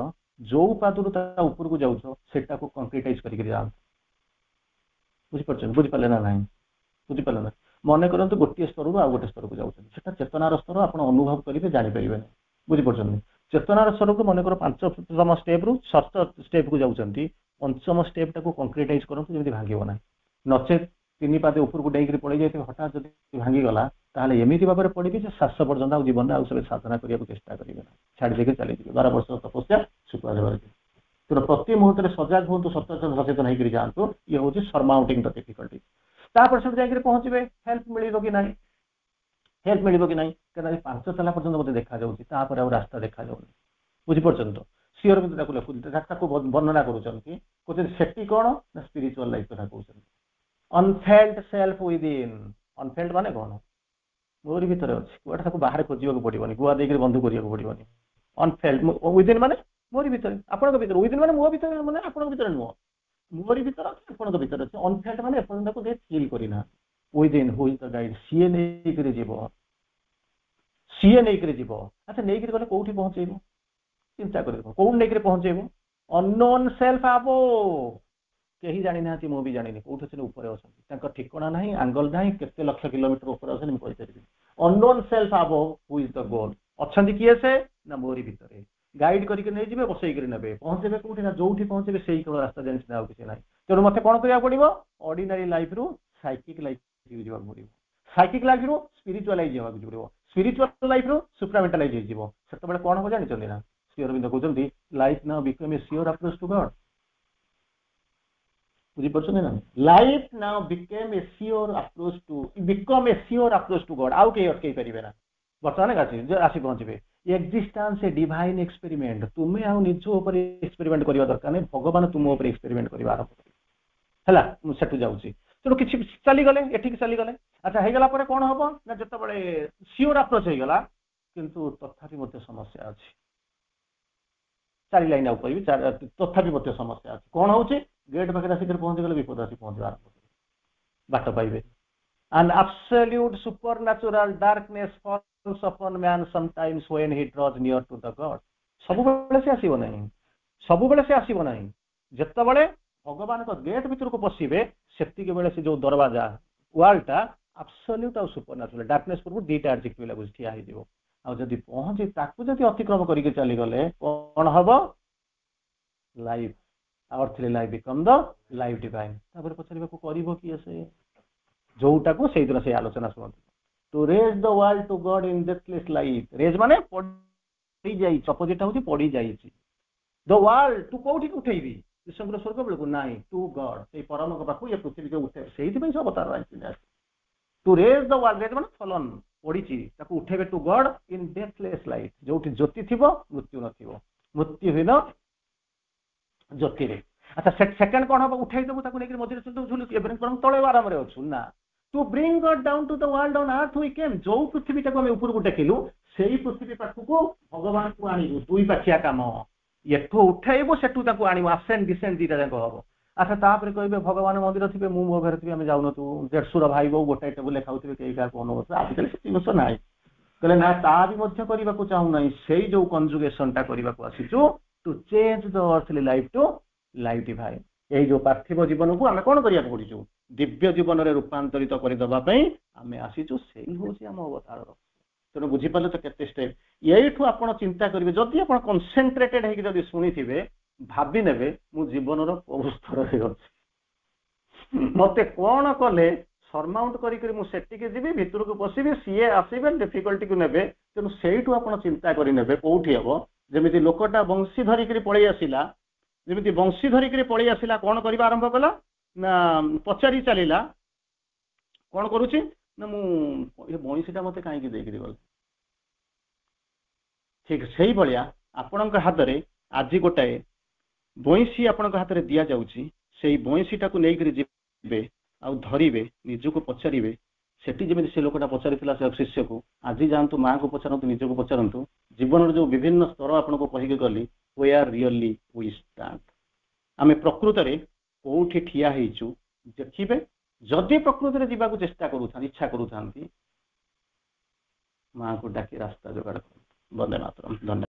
ଯୋଉ ପାଦରୁ ତା ଉପରକୁ ଯାଉଛ, ସେଟାକୁ କଂକ୍ରିଟାଇଜ କରିକି ଯାଆନ୍ତୁ। ବୁଝିପାରୁଛନ୍ତି? ବୁଝିପାରିଲେ ନା ନାହିଁ? ବୁଝିପାରିଲେ ନା? ମନେ କରନ୍ତୁ ଗୋଟିଏ ସ୍ତରରୁ ଆଉ ଗୋଟେ ସ୍ତରକୁ ଯାଉଛନ୍ତି, ସେଟା ଚେତନାର ସ୍ତର, ଆପଣ ଅନୁଭବ କରିବେ, ଜାଣିପାରିବେନି। ବୁଝିପାରୁଛନ୍ତି? ଚେତନାର ସ୍ତରକୁ ମନେକର 5ମ ଷ୍ଟେପରୁ 6ଠ ଷ୍ଟେପକୁ ଯାଉଛନ୍ତି, 5ମ ଷ୍ଟେପଟାକୁ କଂକ୍ରିଟାଇଜ କରନ୍ତୁ, ଯେମିତି ଭାଙ୍ଗିବ ନାହିଁ। ନଚେତ 3 ପାଦ ଉପରକୁ ଡେଇଁକରି ପଳେଇ ଯାଇଥିବେ, ହଠାତ୍ ଯଦି ଭାଙ୍ଗିଗଲା, ତାହେଲେ ଏମିତି ଭାବରେ ପଡ଼ିବେ ଯେ ଶେଷ ପର୍ଯ୍ୟନ୍ତ ଆଉ ଜୀବନରେ ଆଉ ସବୁ ସାଧନା କରିବାକୁ ଚେଷ୍ଟା କରିବେ ନା, ଛାଡ଼ି ଦେଇକି ଚାଲିଯିବେ। 12 ବର୍ଷ ତପସ୍ୟା ଶୁକ୍ଳ ଦେବରେ। ତେଣୁ ପ୍ରତି ମୁହୂର୍ତ୍ତରେ ସଜାଗ ହୁଅନ୍ତୁ, ସଚେତନ ହେଇକରି ଯାଆନ୍ତୁ। ଇଏ ହେଉଛି ସରମାଉଣ୍ଟିଂ ଦ ଡିଫିକଲ୍ଟି। ତାପରେ ସେଠି ଯାଇକରି ପହଞ୍ଚିବେ, ହେଲ୍ପ ମିଳିବ କି ନାହିଁ, ହେଲ୍ପ ମିଳିବ କି ନାହିଁ, କାରଣ 5 ତାଲା ପର୍ଯ୍ୟନ୍ତ ମୋତେ ଦେଖାଯାଉଛି, ତାପରେ ଆଉ ରାସ୍ତା ଦେଖାଯାଉନି। ବୁଝିପାରୁଛନ୍ତି ତ? ଶ୍ରୀ ଅରବିନ୍ଦ ତାକୁ ଲେଖୁଛନ୍ତି, ତାକୁ ବର୍ଣ୍ଣନା କରୁଛନ୍ତି, କହୁଛନ୍ତି ସେଠି କ'ଣ ନା ସ୍ପିରିଚୁଆଲ ଲାଇଫ୍ କଥା କହୁଛନ୍ତି। ଅନଫେଲ୍ଡ ସେଲ୍ଫ ୱିଦିନ୍। ଅନଫେଲ୍ଡ ମାନେ କ'ଣ? ମୋରି ଭିତରେ ଅଛି, କୁଆଡ଼େ ତାକୁ ବାହାରେ ଖୋଜିବାକୁ ପଡ଼ିବନି, ଗୁଆ ଦେଇକରି ବନ୍ଧୁ କରିବାକୁ ପଡ଼ିବନି। ଅନଫେଲ୍ଡ ୱିଦିନ୍ ମାନେ ମୋରି ଭିତରେ, ଆପଣଙ୍କ ଭିତରେ। ୱିଦିନ୍ ମାନେ ମୋ ଭିତରେ, ମାନେ ଆପଣଙ୍କ ଭିତରେ ନୁହଁ, ମୋରି ଭିତରେ ଅଛି, ଆପଣଙ୍କ ଭିତରେ ଅଛି। ଅନଫେଲ୍ଡ ମାନେ ଏପର୍ଯ୍ୟନ୍ତ ତାକୁ କେହି ଫିଲ୍ କରିନାହାନ୍ତି। Within who is the guide, ସିଏ ନେଇକରି ଯିବ, ସିଏ ନେଇକରି ଯିବ। ଆଚ୍ଛା, ନେଇକରି ଗଲେ କୋଉଠି ପହଞ୍ଚେଇବ? ଚିନ୍ତା କରିବ, କୋଉଠି ନେଇକରି ପହଞ୍ଚେଇବ? Unknown self ଆବୋଭ୍। କେହି ଜାଣିନାହାନ୍ତି, ମୁଁ ବି ଜାଣିନି, କୋଉଠି ଅଛନ୍ତି, ଉପରେ ଅଛନ୍ତି, ତାଙ୍କ ଠିକଣା ନାହିଁ, ଆଙ୍ଗଲ ନାହିଁ, କେତେ ଲକ୍ଷ କିଲୋମିଟର ଉପରେ ଅଛନ୍ତି ମୁଁ କହିପାରିବି। Unknown self above who is the goal. ଅଛନ୍ତି କିଏ ସେ? ନା ମୋରି ଭିତରେ। ଗାଇଡ୍ କରିକି ନେଇଯିବେ, ବସେଇକରି ନେବେ, ପହଞ୍ଚେଇବେ କୋଉଠି? ନା ଯୋଉଠି ପହଞ୍ଚେଇବେ ସେଇ କେବଳ ରାସ୍ତା ଜାଣିଛି, ଆଉ କିଛି ନାହିଁ। ତେଣୁ ମତେ କ'ଣ କରିବାକୁ ପଡ଼ିବ? ଅର୍ଡିନାରୀ ଲାଇଫରୁ ସାଇକିକ୍ ଲାଇଫ୍ ଯିବାକୁ ପଡ଼ିବ, ସାଇକିକ୍ ଲାଇଫରୁ ସ୍ପିରିଚୁଆଲାଇଜ୍ ହେବାକୁ ପଡ଼ିବ, ସ୍ପିରିଚୁଆଲ ଲାଇଫରୁ ସୁପ୍ରାମେଣ୍ଟାଲାଇଜ୍ ହେଇଯିବ। ସେତେବେଳେ କ'ଣ ହବ ଜାଣିଛନ୍ତି ନା? ଶ୍ରୀ ଅରବିନ୍ଦ କହୁଛନ୍ତି life now become a sure approach to God. ବୁଝିପାରୁଛନ୍ତି ନା? Life now become a sure approach to, become a sure approach to God. ଆଉ କେହି ଅଟକେଇ ପାରିବେ ନା। ବର୍ତ୍ତମାନ ଆସି ପହଞ୍ଚିବେ। Existence a divine experiment. ତୁମେ ଆଉ ନିଜ ଉପରେ ଏକ୍ସପେରିମେଣ୍ଟ କରିବା ଦରକାର ନାହିଁ, ଭଗବାନ ତୁମ ଉପରେ ଏକ୍ସପେରିମେଣ୍ଟ କରିବା ଆରମ୍ଭ କରିବେ। ହେଲା, ମୁଁ ସେଠୁ ଯାଉଛି। ତେଣୁ କିଛି ଚାଲିଗଲେ, ଏଠିକି ଚାଲିଗଲେ। ଆଚ୍ଛା, ହେଇଗଲା ପରେ କ'ଣ ହବ ନା, ଯେତେବେଳେ ସିଓର ଆପ୍ରୋଚ୍ ହେଇଗଲା, କିନ୍ତୁ ତଥାପି ମଧ୍ୟ ସମସ୍ୟା ଅଛି। 4 ଲାଇନ୍ ଆଉ କହିବି, ତଥାପି ମଧ୍ୟ ସମସ୍ୟା ଅଛି। କ'ଣ ହଉଛି? ଗେଟ୍ ପାଖରେ ଆସିକରି ପହଞ୍ଚିଗଲେ ବିପଦ ଆସି ପହଞ୍ଚିବା ଆରମ୍ଭ କରିବେ, ବାଟ ପାଇବେ। An absolute supernatural darkness falls upon man sometimes when he draws near to the God. ସବୁବେଳେ ସେ ଆସିବ ନାହିଁ, ସବୁବେଳେ ସେ ଆସିବ ନାହିଁ। ଯେତେବେଳେ ଭଗବାନଙ୍କ ଗେଟ୍ ଭିତରକୁ ପଶିବେ, ସେତିକି ବେଳେ ସେ ଯୋଉ ଦରବାଜା, ୱାଲଟା ଆବସଲ୍ୟୁଟ୍ ଆଉ ସୁପରନ୍ୟାଚୁରାଲ, ଡାର୍କନେସ୍ ପୂର୍ବରୁ ଦିଟା ଆଡଜେକ୍ଟିଭ ଲାଗୁଛି, ଠିଆ ହେଇଯିବ। ଆଉ ଯଦି ପହଞ୍ଚି ତାକୁ ଯଦି ଅତିକ୍ରମ କରିକି ଚାଲିଗଲେ କ'ଣ ହବ? Life, earthly life become the life divine. ତାପରେ ପଚାରିବାକୁ କରିବ କିଏ ସେ? ଯୋଉଟାକୁ ସେଇଦିନ ସେଇ ଆଲୋଚନା ଶୁଣନ୍ତୁ। To raise the world to God in deathless life. Raise ମାନେ ପଡ଼ିଯାଇଛି, ଅପୋଜିଟ୍ ହେଉଛି ପଡ଼ିଯାଇଛି। ଦ ୱାର୍ଲ୍ଡ, ତୁ କୋଉଠିକି ଉଠେଇବି? ବିଶ୍ୱଙ୍କର ସ୍ୱର୍ଗ ବେଳକୁ? ନାହିଁ, ଟୁ ଗଡ୍, ସେଇ ପରମଙ୍କ ପାଖକୁ ଏ ପୃଥିବୀକୁ ଉଠେଇବେ। ସେଇଥିପାଇଁ ସେ ଅବତାର ଆସିଛି। Two raise the world, raise ମାନେ ଫଲନ୍, ପଡ଼ିଛି, ତାକୁ ଉଠେଇବେ two God in deathless life, ଯୋଉଠି ଜ୍ୟୋତି ଥିବ, ମୃତ୍ୟୁ ନଥିବ, ମୃତ୍ୟୁହୀନ ଜ୍ୟୋତିରେ। ଆଚ୍ଛା, ସେକେଣ୍ଡ କ'ଣ ହବ? ଉଠେଇଦେବୁ ତାକୁ, ନେଇକି ମଝିରେ ଝୁଲୁଛି, ଏବେ ତଳେ ଆରାମରେ ଅଛୁ ନା। To bring God down to the world on earth we came. ଯୋଉ ପୃଥିବୀଟାକୁ ଆମେ ଉପରକୁ ଟେକିଲୁ, ସେଇ ପୃଥିବୀ ପାଖକୁ ଭଗବାନଙ୍କୁ ଆଣିବୁ। 2 ପାଖିଆ କାମ। ଏଠୁ ଉଠେଇବୁ, ସେଠୁ ତାକୁ ଆଣିବୁ। ଆସେଣ୍ଡ ଡିସେଣ୍ଡ ଦିଟା ଯାକ ହବ। ଆଚ୍ଛା, ତାପରେ କହିବେ ଭଗବାନ ମନ୍ଦିର ଥିବେ, ମୁଁ ମୋ ଘରେ ଥିବି, ଆମେ ଯାଉନଥିବୁ। ଦେଢ଼ଶୁର ଭାଇ ବୋଉ ଗୋଟାଏ ଟେବୁଲରେ ଖାଉଥିବେ, କେହି କାହାକୁ ଅନୁଭବ। ଆଜିକାଲି ସେ ଜିନିଷ ନାହିଁ। କହିଲେ ନା, ତା ବି ମଧ୍ୟ କରିବାକୁ ଚାହୁଁନାହିଁ। ସେଇ ଯୋଉ କନଜୁଗେସନଟା କରିବାକୁ ଆସିଛୁ, to change the earthly life to life divine. ଏଇ ଯୋଉ ପାର୍ଥିବ ଜୀବନକୁ ଆମେ କ'ଣ କରିବାକୁ ପଡିଛୁ? ଦିବ୍ୟ ଜୀବନରେ ରୂପାନ୍ତରିତ କରିଦେବା ପାଇଁ ଆମେ ଆସିଛୁ। ସେଇ ହେଉଛି ଆମ ଅବତାରର। ତେଣୁ ବୁଝିପାରିଲେ ତ କେତେ ଷ୍ଟେପ୍। ଏଇଠୁ ଆପଣ ଚିନ୍ତା କରିବେ, ଯଦି ଆପଣ କନସେନ୍ଟ୍ରେଟେଡ୍ ହେଇକି ଯଦି ଶୁଣିଥିବେ, ଭାବି ନେବେ ମୁଁ ଜୀବନର କୋଉ ସ୍ତରରେ ଅଛି, ମତେ କ'ଣ କଲେ ସରମାଉଣ୍ଟ କରିକି ମୁଁ ସେଠିକି ଯିବି, ଭିତରକୁ ପଶିବି, ସିଏ ଆସିବେ, ଡିଫିକଲ୍ଟିକୁ ନେବେ। ତେଣୁ ସେଇଠୁ ଆପଣ ଚିନ୍ତା କରିନେବେ କୋଉଠି ହବ। ଯେମିତି ଲୋକଟା ବଂଶୀ ଧରିକିରି ପଳେଇ ଆସିଲା, ଯେମିତି ବଂଶୀ ଧରିକିରି ପଳେଇ ଆସିଲା, କ'ଣ କରିବା ଆରମ୍ଭ କଲା ନା, ପଚାରି ଚାଲିଲା, କ'ଣ କରୁଛି ନା, ମୁଁ ଏ ବଇଁଶୀଟା ମତେ କାହିଁକି ଦେଇକିରି ଗଲେ। ଠିକ ସେଇଭଳିଆ ଆପଣଙ୍କ ହାତରେ ଆଜି ଗୋଟାଏ ବଇଁଶୀ ଆପଣଙ୍କ ହାତରେ ଦିଆଯାଉଛି। ସେଇ ବଇଁଶୀଟାକୁ ନେଇକରି ଯିବେ, ଆଉ ଧରିବେ, ନିଜକୁ ପଚାରିବେ। ସେଠି ଯେମିତି ସେ ଲୋକଟା ପଚାରିଥିଲା ସେ ଶିଷ୍ୟକୁ, ଆଜି ଯାଆନ୍ତୁ, ମାଆକୁ ପଚାରନ୍ତୁ, ନିଜକୁ ପଚାରନ୍ତୁ। ଜୀବନର ଯୋଉ ବିଭିନ୍ନ ସ୍ତର ଆପଣଙ୍କୁ କହିକି ଗଲି, where really we stand, ଆମେ ପ୍ରକୃତରେ କୋଉଠି ଠିଆ ହେଇଛୁ ଦେଖିବେ। ଯଦି ପ୍ରକୃତିରେ ଯିବାକୁ ଚେଷ୍ଟା କରୁଥାନ୍ତି, ଇଚ୍ଛା କରୁଥାନ୍ତି, ମାଆକୁ ଡାକି ରାସ୍ତା ଯୋଗାଡ଼ କରନ୍ତୁ। ବନ୍ଦେ ମାତରମ୍। ଧନ୍ୟବାଦ।